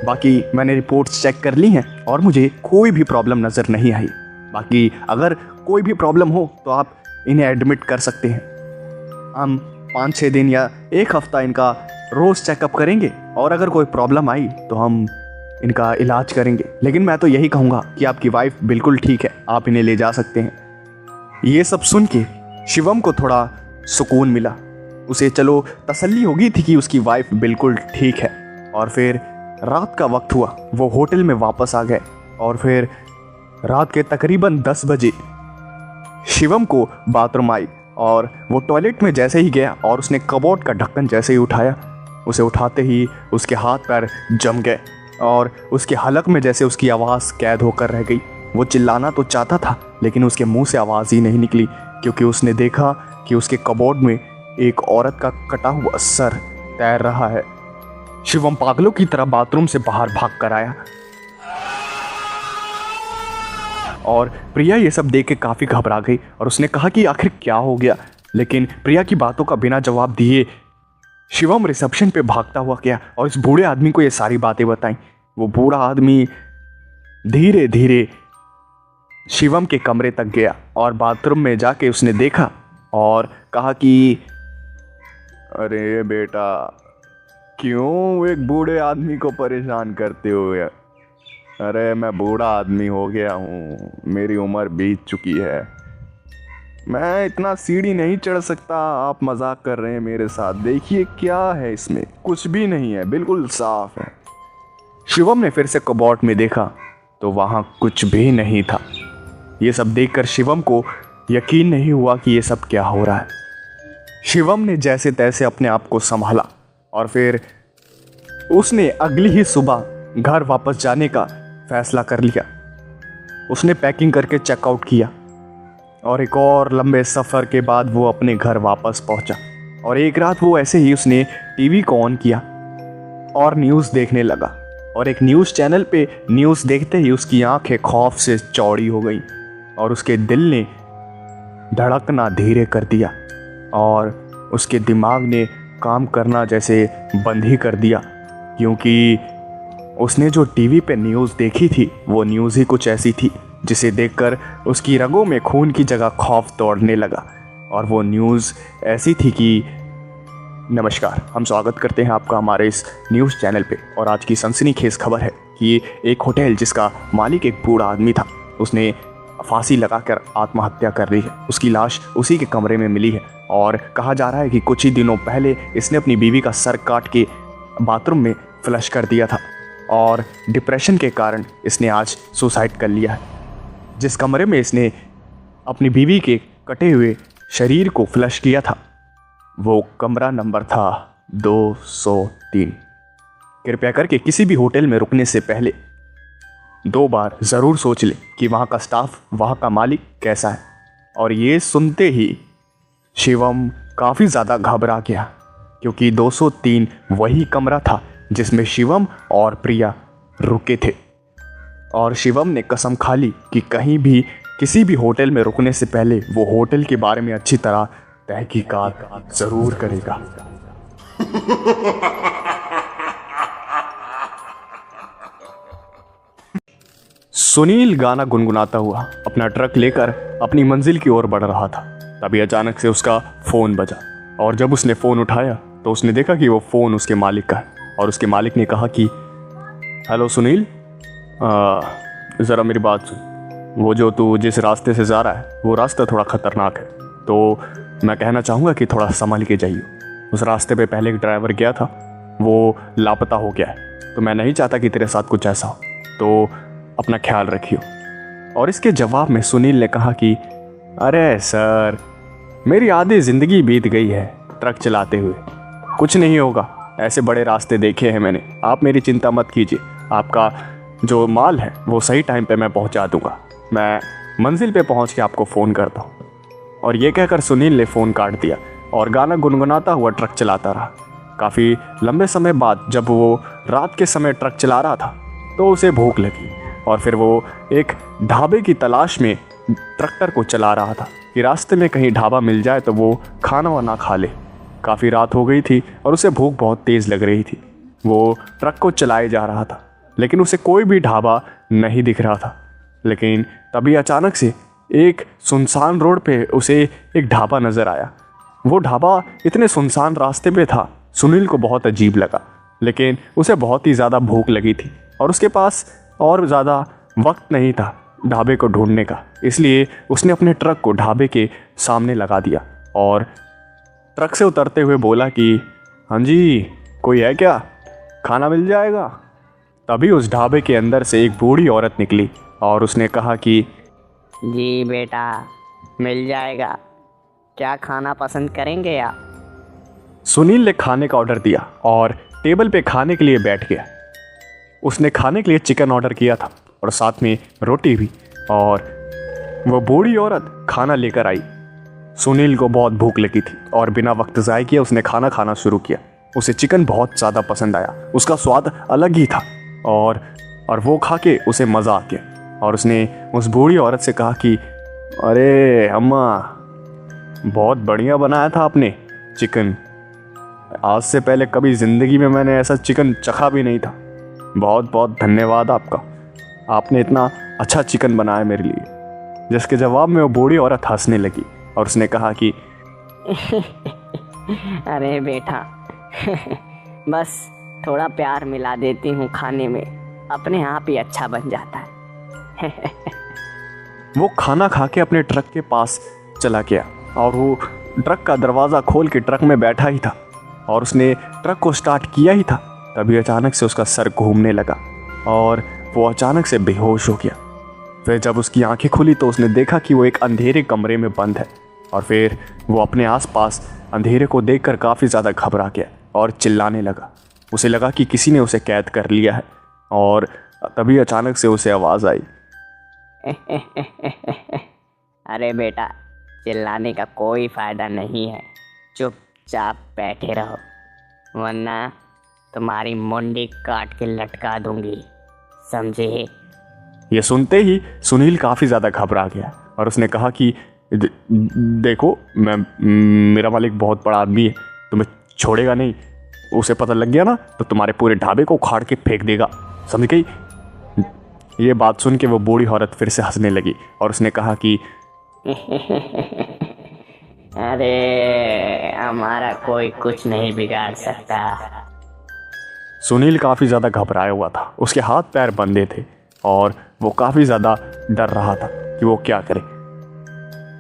बाकी मैंने रिपोर्ट्स चेक कर ली हैं और मुझे कोई भी प्रॉब्लम नज़र नहीं आई। बाकी अगर कोई भी प्रॉब्लम हो तो आप इन्हें एडमिट कर सकते हैं। हम 5-6 दिन या 1 हफ्ता इनका रोज़ चेकअप करेंगे और अगर कोई प्रॉब्लम आई तो हम इनका इलाज करेंगे। लेकिन मैं तो यही कहूँगा कि आपकी वाइफ बिल्कुल ठीक है, आप इन्हें ले जा सकते हैं। ये सब सुन के शिवम को थोड़ा सुकून मिला। उसे चलो तसल्ली हो गई थी कि उसकी वाइफ बिल्कुल ठीक है। और फिर रात का वक्त हुआ, वो होटल में वापस आ गए और फिर रात के तकरीबन 10 बजे शिवम को बाथरूम आई और वो टॉयलेट में जैसे ही गया और उसने कबोर्ड का ढक्कन जैसे ही उठाया, उसे उठाते ही उसके हाथ पैर जम गए और उसके हलक में जैसे उसकी आवाज़ कैद होकर रह गई। वो चिल्लाना तो चाहता था, लेकिन उसके मुंह से आवाज़ ही नहीं निकली, क्योंकि उसने देखा कि उसके कबोर्ड में एक औरत का कटा हुआ सर तैर रहा है। शिवम पागलों की तरह बाथरूम से बाहर भाग कर आया और प्रिया ये सब देख के काफ़ी घबरा गई और उसने कहा कि आखिर क्या हो गया। लेकिन प्रिया की बातों का बिना जवाब दिए शिवम रिसेप्शन पे भागता हुआ गया और इस बूढ़े आदमी को ये सारी बातें बताई। वो बूढ़ा आदमी धीरे धीरे शिवम के कमरे तक गया और बाथरूम में जाके उसने देखा और कहा कि अरे बेटा, क्यों एक बूढ़े आदमी को परेशान करते हो यार? अरे मैं बूढ़ा आदमी हो गया हूँ, मेरी उम्र बीत चुकी है, मैं इतना सीढ़ी नहीं चढ़ सकता। आप मजाक कर रहे हैं मेरे साथ? देखिए क्या है इसमें, कुछ भी नहीं है, बिल्कुल साफ है। शिवम ने फिर से कबोर्ड में देखा तो वहाँ कुछ भी नहीं था। ये सब देखकर शिवम को यकीन नहीं हुआ कि ये सब क्या हो रहा है। शिवम ने जैसे तैसे अपने आप को संभाला और फिर उसने अगली ही सुबह घर वापस जाने का फैसला कर लिया। उसने पैकिंग करके चेकआउट किया और एक और लंबे सफ़र के बाद वो अपने घर वापस पहुंचा। और एक रात वो ऐसे ही उसने टीवी को ऑन किया और न्यूज़ देखने लगा और एक न्यूज़ चैनल पे न्यूज़ देखते ही उसकी आंखें खौफ से चौड़ी हो गई और उसके दिल ने धड़कना धीरे कर दिया और उसके दिमाग ने काम करना जैसे बंद ही कर दिया, क्योंकि उसने जो टीवी पे न्यूज़ देखी थी वो न्यूज़ ही कुछ ऐसी थी जिसे देखकर उसकी रगों में खून की जगह खौफ दौड़ने लगा। और वो न्यूज़ ऐसी थी कि नमस्कार, हम स्वागत करते हैं आपका हमारे इस न्यूज़ चैनल पे। और आज की सनसनीखेज खबर है कि एक होटल जिसका मालिक एक बूढ़ा आदमी था, उसने फांसी लगाकर आत्महत्या कर ली है। उसकी लाश उसी के कमरे में मिली है और कहा जा रहा है कि कुछ ही दिनों पहले इसने अपनी बीवी का सर काट के बाथरूम में फ्लश कर दिया था और डिप्रेशन के कारण इसने आज सुसाइड कर लिया है। जिस कमरे में इसने अपनी बीवी के कटे हुए शरीर को फ्लश किया था वो कमरा नंबर था 203। कृपया करके किसी भी होटल में रुकने से पहले 2 बार ज़रूर सोच ले कि वहाँ का स्टाफ, वहाँ का मालिक कैसा है। और ये सुनते ही शिवम काफ़ी ज़्यादा घबरा गया, क्योंकि 203 वही कमरा था जिसमें शिवम और प्रिया रुके थे। और शिवम ने कसम खा ली कि कहीं भी किसी भी होटल में रुकने से पहले वो होटल के बारे में अच्छी तरह तहकीकात ज़रूर करेगा। सुनील गाना गुनगुनाता हुआ अपना ट्रक लेकर अपनी मंजिल की ओर बढ़ रहा था। तभी अचानक से उसका फ़ोन बजा और जब उसने फ़ोन उठाया तो उसने देखा कि वो फ़ोन उसके मालिक का है और उसके मालिक ने कहा कि हेलो सुनील, ज़रा मेरी बात सुन। वो जो तू जिस रास्ते से जा रहा है वो रास्ता थोड़ा ख़तरनाक है, तो मैं कहना चाहूँगा कि थोड़ा संभल के जाइए। उस रास्ते पे पहले एक ड्राइवर गया था, वो लापता हो गया है, तो मैं नहीं चाहता कि तेरे साथ कुछ ऐसा हो, तो अपना ख्याल रखियो। और इसके जवाब में सुनील ने कहा कि अरे सर, मेरी आधी ज़िंदगी बीत गई है ट्रक चलाते हुए, कुछ नहीं होगा, ऐसे बड़े रास्ते देखे हैं मैंने, आप मेरी चिंता मत कीजिए, आपका जो माल है वो सही टाइम पे मैं पहुंचा दूंगा, मैं मंजिल पे पहुंच के आपको फ़ोन करता हूं। और ये कहकर सुनील ने फ़ोन काट दिया और गाना गुनगुनाता हुआ ट्रक चलाता रहा। काफ़ी लंबे समय बाद जब वो रात के समय ट्रक चला रहा था तो उसे भूख लगी और फिर वो एक ढाबे की तलाश में ट्रैक्टर को चला रहा था कि रास्ते में कहीं ढाबा मिल जाए तो वो खाना वाना खा ले। काफ़ी रात हो गई थी और उसे भूख बहुत तेज़ लग रही थी। वो ट्रक को चलाए जा रहा था लेकिन उसे कोई भी ढाबा नहीं दिख रहा था। लेकिन तभी अचानक से एक सुनसान रोड पे उसे एक ढाबा नज़र आया। वो ढाबा इतने सुनसान रास्ते पे था, सुनील को बहुत अजीब लगा, लेकिन उसे बहुत ही ज़्यादा भूख लगी थी और उसके पास और ज़्यादा वक्त नहीं था ढाबे को ढूंढने का। इसलिए उसने अपने ट्रक को ढाबे के सामने लगा दिया और ट्रक से उतरते हुए बोला कि हाँ जी, कोई है क्या, खाना मिल जाएगा। तभी उस ढाबे के अंदर से एक बूढ़ी औरत निकली और उसने कहा कि जी बेटा, मिल जाएगा, क्या खाना पसंद करेंगे आप? सुनील ने खाने का ऑर्डर दिया और टेबल पे खाने के लिए बैठ गया। उसने खाने के लिए चिकन ऑर्डर किया था और साथ में रोटी भी, और वो बूढ़ी औरत खाना लेकर आई। सुनील को बहुत भूख लगी थी और बिना वक्त ज़ाय किए उसने खाना खाना शुरू किया। उसे चिकन बहुत ज़्यादा पसंद आया, उसका स्वाद अलग ही था और वो खा के उसे मज़ा आ गया। और उसने उस बूढ़ी औरत से कहा कि अरे अम्मा, बहुत बढ़िया बनाया था आपने चिकन, आज से पहले कभी ज़िंदगी में मैंने ऐसा चिकन चखा भी नहीं था, बहुत बहुत धन्यवाद आपका, आपने इतना अच्छा चिकन बनाया मेरे लिए। जिसके जवाब में वो बूढ़ी औरत हंसने लगी और उसने कहा कि अरे बेटा, बस थोड़ा प्यार मिला देती हूँ खाने में, अपने आप ही अच्छा बन जाता है। वो खाना खा के अपने ट्रक के पास चला गया और वो ट्रक का दरवाज़ा खोल के ट्रक में बैठा ही था और उसने ट्रक को स्टार्ट किया ही था। तभी अचानक से उसका सर घूमने लगा और वो अचानक से बेहोश हो गया। फिर जब उसकी आंखें खुली तो उसने देखा कि वो एक अंधेरे कमरे में बंद है और फिर वो अपने आसपास अंधेरे को देखकर काफ़ी ज़्यादा घबरा गया और चिल्लाने लगा। उसे लगा कि किसी ने उसे कैद कर लिया है और तभी अचानक से उसे आवाज़ आई। अरे बेटा, चिल्लाने का कोई फ़ायदा नहीं है, चुपचाप बैठे रहो, वरना तुम्हारी मुंडी काट के लटका दूंगी, समझे? ये सुनते ही सुनील काफ़ी ज़्यादा घबरा गया और उसने कहा कि देखो, मेरा मालिक बहुत बड़ा आदमी है, तुम्हें छोड़ेगा नहीं, उसे पता लग गया ना तो तुम्हारे पूरे ढाबे को उखाड़ के फेंक देगा, समझ गई? ये बात सुन के वो बूढ़ी औरत फिर से हंसने लगी और उसने कहा कि अरे हमारा कोई कुछ नहीं बिगाड़ सकता। सुनील काफ़ी ज़्यादा घबराया हुआ था, उसके हाथ पैर बंधे थे और वो काफ़ी ज़्यादा डर रहा था कि वो क्या करे।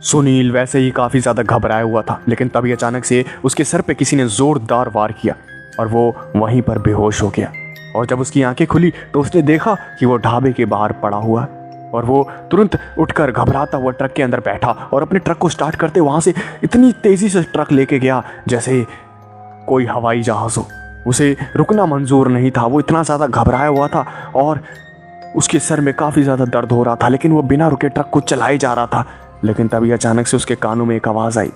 सुनील वैसे ही काफ़ी ज़्यादा घबराया हुआ था, लेकिन तभी अचानक से उसके सर पे किसी ने ज़ोरदार वार किया और वो वहीं पर बेहोश हो गया। और जब उसकी आंखें खुली तो उसने देखा कि वो ढाबे के बाहर पड़ा हुआ और वो तुरंत उठकर घबराता हुआ ट्रक के अंदर बैठा और अपने ट्रक को स्टार्ट करते वहाँ से इतनी तेज़ी से ट्रक लेके गया जैसे कोई हवाई जहाज़ हो। उसे रुकना मंजूर नहीं था, वो इतना ज़्यादा घबराया हुआ था और उसके सर में काफ़ी ज़्यादा दर्द हो रहा था, लेकिन वो बिना रुके ट्रक को चलाए जा रहा था। लेकिन तभी अचानक से उसके कानों में एक आवाज़ आई।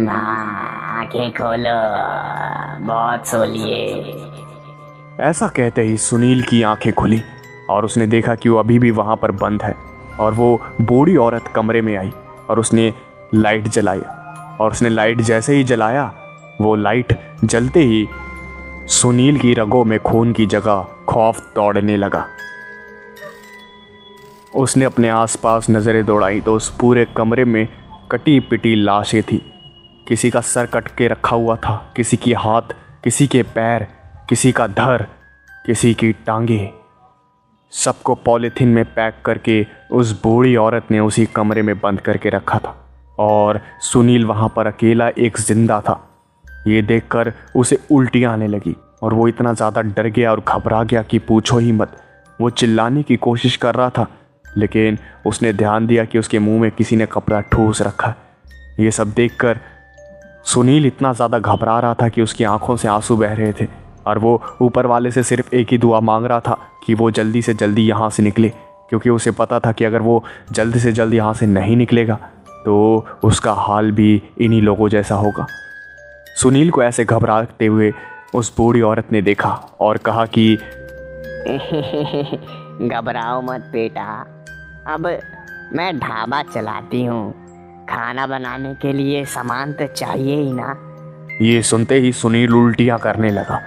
आंखें खोलो, बहुत सो लिए। ऐसा कहते ही सुनील की आंखें खुली और उसने देखा कि वो अभी भी वहाँ पर बंद है और वो बूढ़ी औरत कमरे में आई और उसने लाइट जलाई और उसने लाइट जैसे ही जलाया, वो लाइट जलते ही सुनील की रगों में खून की जगह खौफ दौड़ने लगा। उसने अपने आसपास नज़रें दौड़ाई तो उस पूरे कमरे में कटी पिटी लाशें थी। किसी का सर कट के रखा हुआ था, किसी की हाथ, किसी के पैर, किसी का धड़, किसी की टांगे। सबको पॉलीथीन में पैक करके उस बूढ़ी औरत ने उसी कमरे में बंद करके रखा था और सुनील वहाँ पर अकेला एक जिंदा था। ये देखकर उसे उल्टियाँ आने लगी और वो इतना ज़्यादा डर गया और घबरा गया कि पूछो ही मत। वो चिल्लाने की कोशिश कर रहा था, लेकिन उसने ध्यान दिया कि उसके मुंह में किसी ने कपड़ा ठूस रखा है। ये सब देखकर सुनील इतना ज़्यादा घबरा रहा था कि उसकी आंखों से आंसू बह रहे थे और वो ऊपर वाले से सिर्फ एक ही दुआ मांग रहा था कि वो जल्दी से जल्दी यहाँ से निकले, क्योंकि उसे पता था कि अगर वो जल्दी से जल्दी यहाँ से नहीं निकलेगा तो उसका हाल भी इन्हीं लोगों जैसा होगा। सुनील को ऐसे घबराते हुए उस बूढ़ी औरत ने देखा और कहा कि घबराओ मत बेटा, अब मैं ढाबा चलाती हूँ, खाना बनाने के लिए सामान तो चाहिए ही ना। ये सुनते ही सुनील उल्टियाँ करने लगा,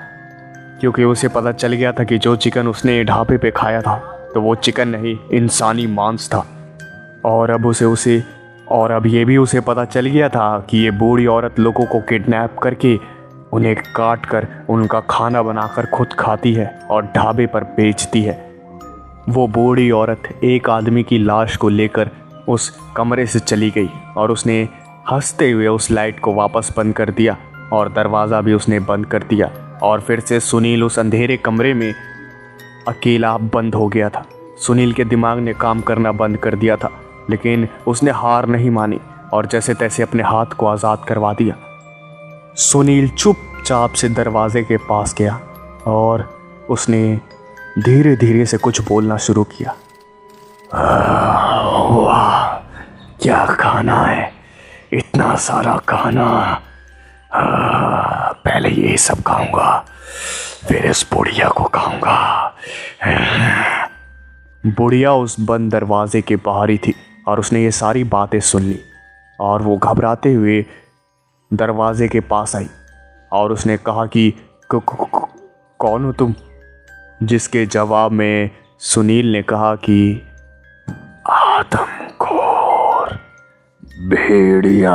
क्योंकि उसे पता चल गया था कि जो चिकन उसने ढाबे पे खाया था तो वो चिकन नहीं, इंसानी मांस था। और अब ये भी उसे पता चल गया था कि ये बूढ़ी औरत लोगों को किडनैप करके उन्हें काट कर उनका खाना बनाकर खुद खाती है और ढाबे पर बेचती है। वो बूढ़ी औरत एक आदमी की लाश को लेकर उस कमरे से चली गई और उसने हंसते हुए उस लाइट को वापस बंद कर दिया और दरवाज़ा भी उसने बंद कर दिया और फिर से सुनील उस अंधेरे कमरे में अकेला बंद हो गया था। सुनील के दिमाग ने काम करना बंद कर दिया था, लेकिन उसने हार नहीं मानी और जैसे तैसे अपने हाथ को आज़ाद करवा दिया। सुनील चुपचाप से दरवाजे के पास गया और उसने धीरे धीरे से कुछ बोलना शुरू किया। वाह, क्या खाना है, इतना सारा खाना। पहले ये सब खाऊंगा, फिर इस बुढ़िया को खाऊंगा। बुढ़िया उस बंद दरवाजे के बाहर ही थी और उसने ये सारी बातें सुन ली और वो घबराते हुए दरवाजे के पास आई और उसने कहा कि कौन हो तुम? जिसके जवाब में सुनील ने कहा कि आदमखोर भेड़िया।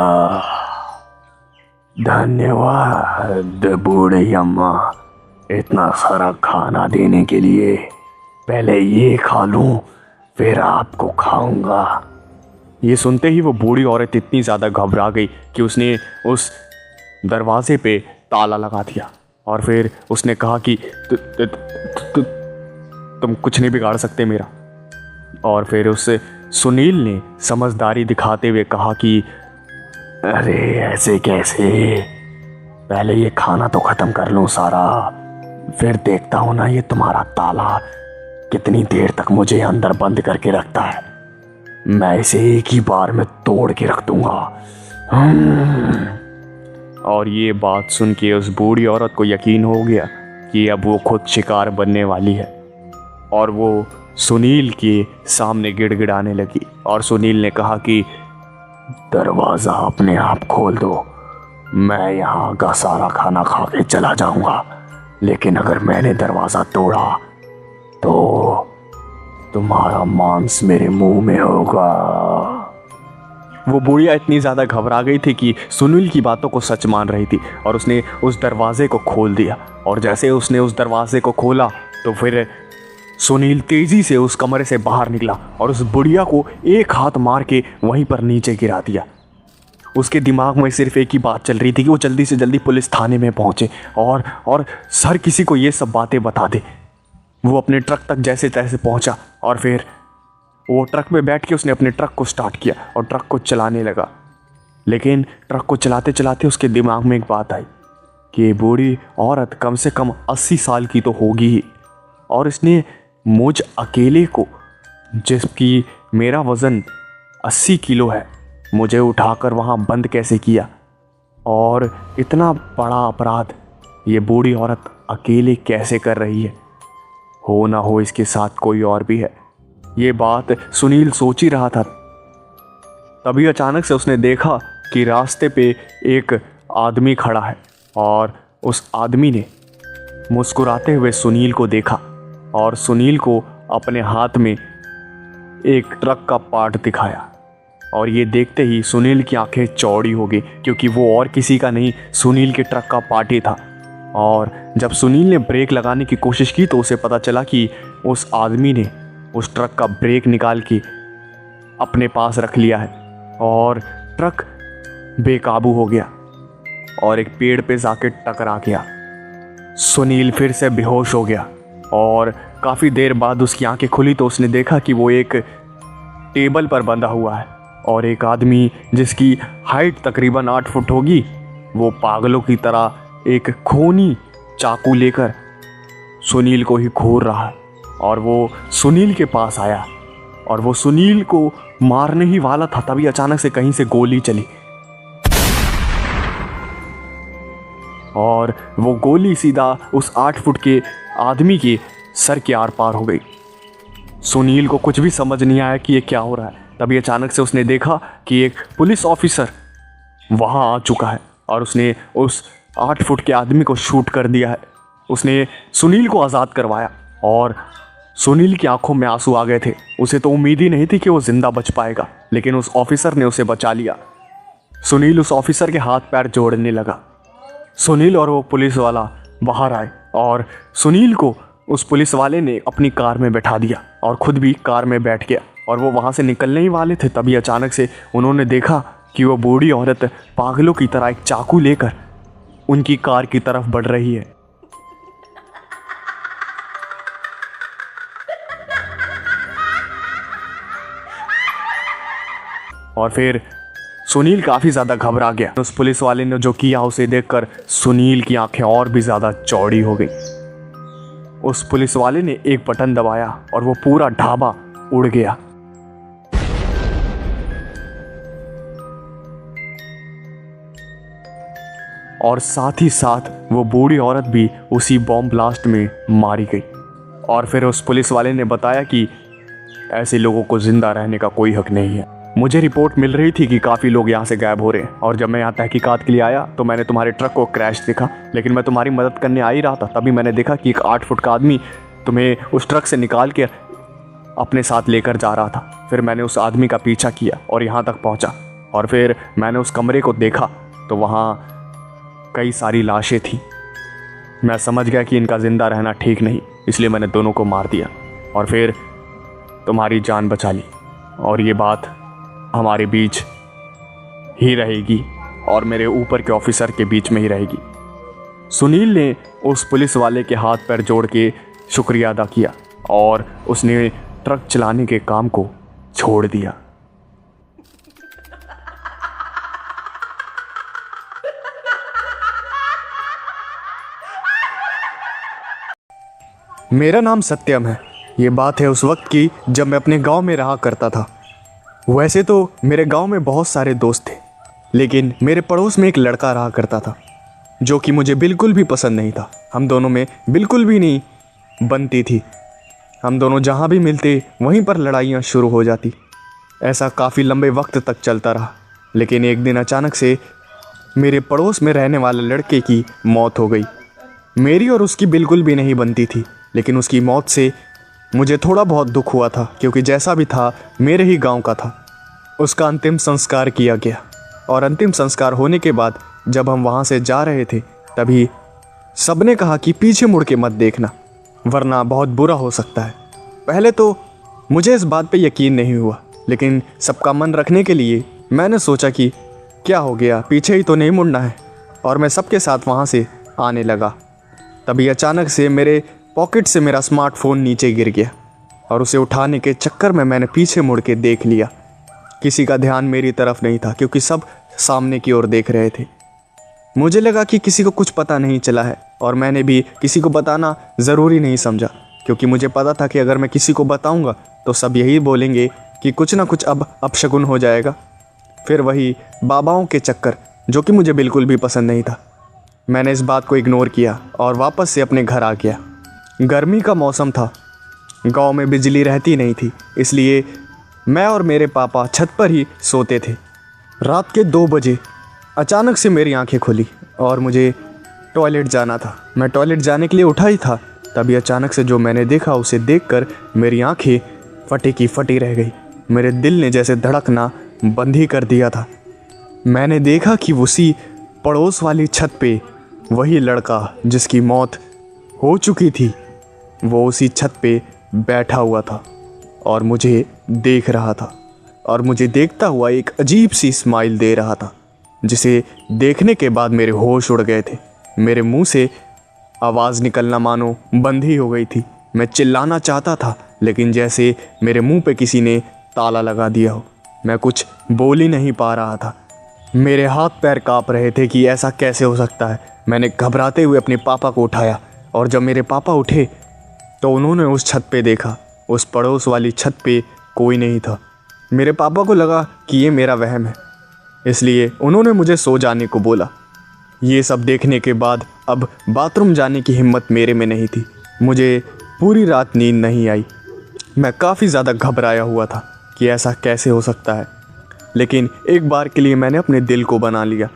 धन्यवाद बूढ़ी अम्मा, इतना सारा खाना देने के लिए। पहले ये खा लूं, फिर आपको खाऊंगा। ये सुनते ही वो बूढ़ी औरत इतनी ज़्यादा घबरा गई कि उसने उस दरवाजे पे ताला लगा दिया और फिर उसने कहा कि तुम कुछ नहीं बिगाड़ सकते मेरा। और फिर उससे सुनील ने समझदारी दिखाते हुए कहा कि अरे ऐसे कैसे, पहले ये खाना तो ख़त्म कर लूँ सारा, फिर देखता हूँ ना ये तुम्हारा ताला कितनी देर तक मुझे अंदर बंद करके रखता है। मैं इसे एक ही बार में तोड़ के रख दूंगा। और ये बात सुन के उस बूढ़ी औरत को यकीन हो गया कि अब वो खुद शिकार बनने वाली है और वो सुनील के सामने गिड़गिड़ाने लगी और सुनील ने कहा कि दरवाज़ा अपने आप खोल दो, मैं यहाँ का सारा खाना खा के चला जाऊंगा, लेकिन अगर मैंने दरवाज़ा तोड़ा तो तुम्हारा मांस मेरे मुंह में होगा। वो बुढ़िया इतनी ज़्यादा घबरा गई थी कि सुनील की बातों को सच मान रही थी और उसने उस दरवाजे को खोल दिया और जैसे उसने उस दरवाजे को खोला तो फिर सुनील तेज़ी से उस कमरे से बाहर निकला और उस बुढ़िया को एक हाथ मार के वहीं पर नीचे गिरा दिया। उसके दिमाग में सिर्फ एक ही बात चल रही थी कि वो जल्दी से जल्दी पुलिस थाने में पहुंचे और हर किसी को ये सब बातें बता दे। वो अपने ट्रक तक जैसे तैसे पहुंचा और फिर वो ट्रक में बैठ के उसने अपने ट्रक को स्टार्ट किया और ट्रक को चलाने लगा। लेकिन ट्रक को चलाते चलाते उसके दिमाग में एक बात आई कि ये बूढ़ी औरत कम से कम 80 साल की तो होगी ही और इसने मुझ अकेले को, जिसकी मेरा वज़न 80 किलो है, मुझे उठाकर वहाँ बंद कैसे किया। और इतना बड़ा अपराध ये बूढ़ी औरत अकेले कैसे कर रही है। हो ना हो इसके साथ कोई और भी है। ये बात सुनील सोच ही रहा था, तभी अचानक से उसने देखा कि रास्ते पे एक आदमी खड़ा है और उस आदमी ने मुस्कुराते हुए सुनील को देखा और सुनील को अपने हाथ में एक ट्रक का पार्ट दिखाया और ये देखते ही सुनील की आंखें चौड़ी हो गई, क्योंकि वो और किसी का नहीं, सुनील के ट्रक का पार्ट ही था। और जब सुनील ने ब्रेक लगाने की कोशिश की तो उसे पता चला कि उस आदमी ने उस ट्रक का ब्रेक निकाल के अपने पास रख लिया है और ट्रक बेकाबू हो गया और एक पेड़ पे जाके टकरा गया। सुनील फिर से बेहोश हो गया और काफ़ी देर बाद उसकी आंखें खुली तो उसने देखा कि वो एक टेबल पर बंधा हुआ है और एक आदमी जिसकी हाइट तकरीबन 8 फुट होगी, वो पागलों की तरह एक खूनी चाकू लेकर सुनील को ही घूर रहा है। और वो सुनील के पास आया और वो सुनील को मारने ही वाला था, तभी अचानक से कहीं से गोली चली और वो गोली सीधा उस 8 फुट के आदमी के सर के आर पार हो गई। सुनील को कुछ भी समझ नहीं आया कि ये क्या हो रहा है। तभी अचानक से उसने देखा कि एक पुलिस ऑफिसर वहाँ आ चुका है और उसने उस 8 फुट के आदमी को शूट कर दिया है। उसने सुनील को आज़ाद करवाया और सुनील की आंखों में आंसू आ गए थे। उसे तो उम्मीद ही नहीं थी कि वो जिंदा बच पाएगा, लेकिन उस ऑफिसर ने उसे बचा लिया। सुनील उस ऑफिसर के हाथ पैर जोड़ने लगा। सुनील और वो पुलिस वाला बाहर आए और सुनील को उस पुलिस वाले ने अपनी कार में बैठा दिया और खुद भी कार में बैठ गया और वो वहाँ से निकलने ही वाले थे। तभी अचानक से उन्होंने देखा कि वो बूढ़ी औरत पागलों की तरह एक चाकू लेकर उनकी कार की तरफ बढ़ रही है। और फिर सुनील काफ़ी ज़्यादा घबरा गया। उस पुलिस वाले ने जो किया उसे देखकर सुनील की आंखें और भी ज़्यादा चौड़ी हो गई। उस पुलिस वाले ने एक बटन दबाया और वो पूरा ढाबा उड़ गया। और साथ ही साथ वो बूढ़ी औरत भी उसी बॉम्ब ब्लास्ट में मारी गई। और फिर उस पुलिस वाले ने बताया कि ऐसे लोगों को जिंदा रहने का कोई हक नहीं है। मुझे रिपोर्ट मिल रही थी कि काफ़ी लोग यहाँ से गायब हो रहे हैं और जब मैं यहाँ तहकीकात के लिए आया तो मैंने तुम्हारे ट्रक को क्रैश देखा, लेकिन मैं तुम्हारी मदद करने आ ही रहा था। तभी मैंने देखा कि एक 8 फुट का आदमी तुम्हें उस ट्रक से निकाल के अपने साथ लेकर जा रहा था। फिर मैंने उस आदमी का पीछा किया और यहाँ तक पहुँचा और फिर मैंने उस कमरे को देखा तो वहाँ कई सारी लाशें थी। मैं समझ गया कि इनका ज़िंदा रहना ठीक नहीं, इसलिए मैंने दोनों को मार दिया और फिर तुम्हारी जान बचा ली। और ये बात हमारे बीच ही रहेगी और मेरे ऊपर के ऑफिसर के बीच में ही रहेगी। सुनील ने उस पुलिस वाले के हाथ पैर जोड़ के शुक्रिया अदा किया और उसने ट्रक चलाने के काम को छोड़ दिया। मेरा नाम सत्यम है। ये बात है उस वक्त की जब मैं अपने गांव में रहा करता था। वैसे तो मेरे गांव में बहुत सारे दोस्त थे, लेकिन मेरे पड़ोस में एक लड़का रहा करता था जो कि मुझे बिल्कुल भी पसंद नहीं था। हम दोनों में बिल्कुल भी नहीं बनती थी। हम दोनों जहाँ भी मिलते वहीं पर लड़ाइयाँ शुरू हो जाती। ऐसा काफ़ी लंबे वक्त तक चलता रहा, लेकिन एक दिन अचानक से मेरे पड़ोस में रहने वाले लड़के की मौत हो गई। मेरी और उसकी बिल्कुल भी नहीं बनती थी, लेकिन उसकी मौत से मुझे थोड़ा बहुत दुख हुआ था, क्योंकि जैसा भी था मेरे ही गांव का था। उसका अंतिम संस्कार किया गया और अंतिम संस्कार होने के बाद जब हम वहाँ से जा रहे थे तभी सबने कहा कि पीछे मुड़ के मत देखना, वरना बहुत बुरा हो सकता है। पहले तो मुझे इस बात पे यकीन नहीं हुआ, लेकिन सबका मन रखने के लिए मैंने सोचा कि क्या हो गया, पीछे ही तो नहीं मुड़ना है, और मैं सबके साथ वहाँ से आने लगा। तभी अचानक से मेरे पॉकेट से मेरा स्मार्टफोन नीचे गिर गया और उसे उठाने के चक्कर में मैंने पीछे मुड़ के देख लिया। किसी का ध्यान मेरी तरफ नहीं था, क्योंकि सब सामने की ओर देख रहे थे। मुझे लगा कि किसी को कुछ पता नहीं चला है और मैंने भी किसी को बताना ज़रूरी नहीं समझा, क्योंकि मुझे पता था कि अगर मैं किसी को बताऊंगा तो सब यही बोलेंगे कि कुछ ना कुछ अब अपशगुन हो जाएगा। फिर वही बाबाओं के चक्कर, जो कि मुझे बिल्कुल भी पसंद नहीं था। मैंने इस बात को इग्नोर किया और वापस से अपने घर आ गया। गर्मी का मौसम था, गांव में बिजली रहती नहीं थी, इसलिए मैं और मेरे पापा छत पर ही सोते थे। रात के 2 बजे अचानक से मेरी आंखें खुली और मुझे टॉयलेट जाना था। मैं टॉयलेट जाने के लिए उठा ही था, तभी अचानक से जो मैंने देखा उसे देखकर मेरी आंखें फटी की फटी रह गई। मेरे दिल ने जैसे धड़कना बंद ही कर दिया था। मैंने देखा कि उसी पड़ोस वाली छत पे वही लड़का जिसकी मौत हो चुकी थी, वो उसी छत पे बैठा हुआ था और मुझे देख रहा था, और मुझे देखता हुआ एक अजीब सी स्माइल दे रहा था, जिसे देखने के बाद मेरे होश उड़ गए थे। मेरे मुंह से आवाज़ निकलना मानो बंद ही हो गई थी। मैं चिल्लाना चाहता था, लेकिन जैसे मेरे मुंह पे किसी ने ताला लगा दिया हो। मैं कुछ बोल ही नहीं पा रहा था। मेरे हाथ पैर काँप रहे थे कि ऐसा कैसे हो सकता है। मैंने घबराते हुए अपने पापा को उठाया, और जब मेरे पापा उठे तो उन्होंने उस छत पे देखा। उस पड़ोस वाली छत पे कोई नहीं था। मेरे पापा को लगा कि ये मेरा वहम है, इसलिए उन्होंने मुझे सो जाने को बोला। ये सब देखने के बाद अब बाथरूम जाने की हिम्मत मेरे में नहीं थी। मुझे पूरी रात नींद नहीं आई। मैं काफ़ी ज़्यादा घबराया हुआ था कि ऐसा कैसे हो सकता है, लेकिन एक बार के लिए मैंने अपने दिल को बना लिया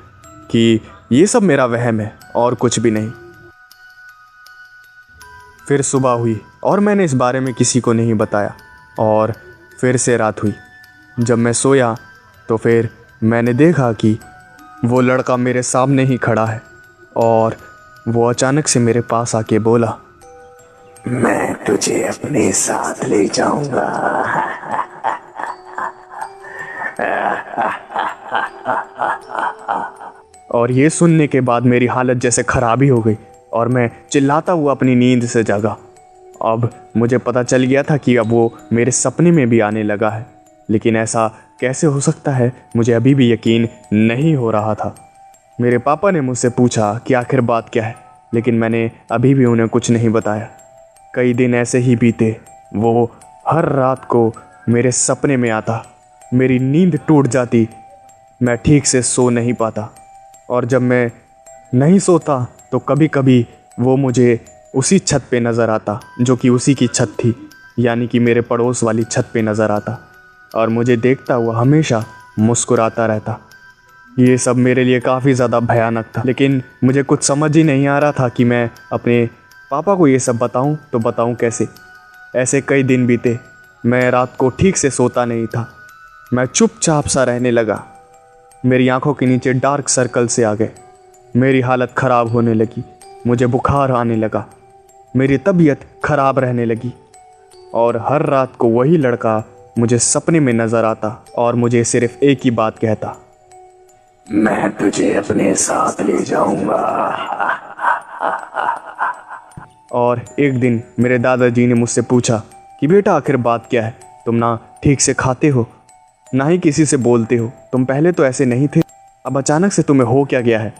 कि ये सब मेरा वहम है और कुछ भी नहीं। फिर सुबह हुई और मैंने इस बारे में किसी को नहीं बताया, और फिर से रात हुई। जब मैं सोया तो फिर मैंने देखा कि वो लड़का मेरे सामने ही खड़ा है, और वो अचानक से मेरे पास आके बोला, मैं तुझे अपने साथ ले जाऊंगा। और ये सुनने के बाद मेरी हालत जैसे खराब ही हो गई, और मैं चिल्लाता हुआ अपनी नींद से जागा। अब मुझे पता चल गया था कि अब वो मेरे सपने में भी आने लगा है, लेकिन ऐसा कैसे हो सकता है मुझे अभी भी यकीन नहीं हो रहा था। मेरे पापा ने मुझसे पूछा कि आखिर बात क्या है, लेकिन मैंने अभी भी उन्हें कुछ नहीं बताया। कई दिन ऐसे ही बीते। वो हर रात को मेरे सपने में आता, मेरी नींद टूट जाती, मैं ठीक से सो नहीं पाता, और जब मैं नहीं सोता तो कभी कभी वो मुझे उसी छत पे नज़र आता जो कि उसी की छत थी, यानी कि मेरे पड़ोस वाली छत पे नज़र आता, और मुझे देखता हुआ हमेशा मुस्कुराता रहता। ये सब मेरे लिए काफ़ी ज़्यादा भयानक था, लेकिन मुझे कुछ समझ ही नहीं आ रहा था कि मैं अपने पापा को ये सब बताऊं तो बताऊं कैसे। ऐसे कई दिन बीते। मैं रात को ठीक से सोता नहीं था। मैं चुपचाप सा रहने लगा। मेरी आंखों के नीचे डार्क सर्कल से आ गए। मेरी हालत ख़राब होने लगी। मुझे बुखार आने लगा। मेरी तबीयत ख़राब रहने लगी, और हर रात को वही लड़का मुझे सपने में नज़र आता और मुझे सिर्फ एक ही बात कहता, मैं तुझे अपने साथ ले जाऊंगा। और एक दिन मेरे दादाजी ने मुझसे पूछा कि बेटा आखिर बात क्या है, तुम ना ठीक से खाते हो, ना ही किसी से बोलते हो, तुम पहले तो ऐसे नहीं थे, अब अचानक से तुम्हें हो क्या गया है।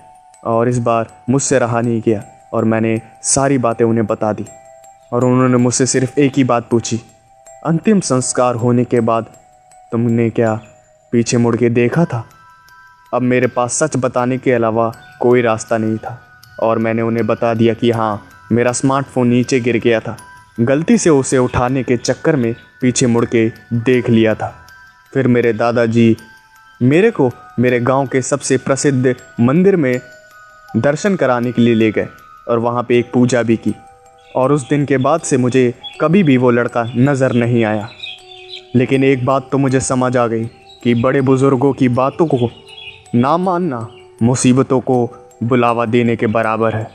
और इस बार मुझसे रहा नहीं गया, और मैंने सारी बातें उन्हें बता दी। और उन्होंने मुझसे सिर्फ एक ही बात पूछी, अंतिम संस्कार होने के बाद तुमने क्या पीछे मुड़ के देखा था? अब मेरे पास सच बताने के अलावा कोई रास्ता नहीं था, और मैंने उन्हें बता दिया कि हाँ, मेरा स्मार्टफोन नीचे गिर गया था। गलती से उसे उठाने के चक्कर में पीछे मुड़ के देख लिया था। फिर मेरे दादाजी मेरे को मेरे गांव के सबसे प्रसिद्ध मंदिर में दर्शन कराने के लिए ले गए, और वहाँ पे एक पूजा भी की। और उस दिन के बाद से मुझे कभी भी वो लड़का नज़र नहीं आया। लेकिन एक बात तो मुझे समझ आ गई कि बड़े बुज़ुर्गों की बातों को ना मानना मुसीबतों को बुलावा देने के बराबर है।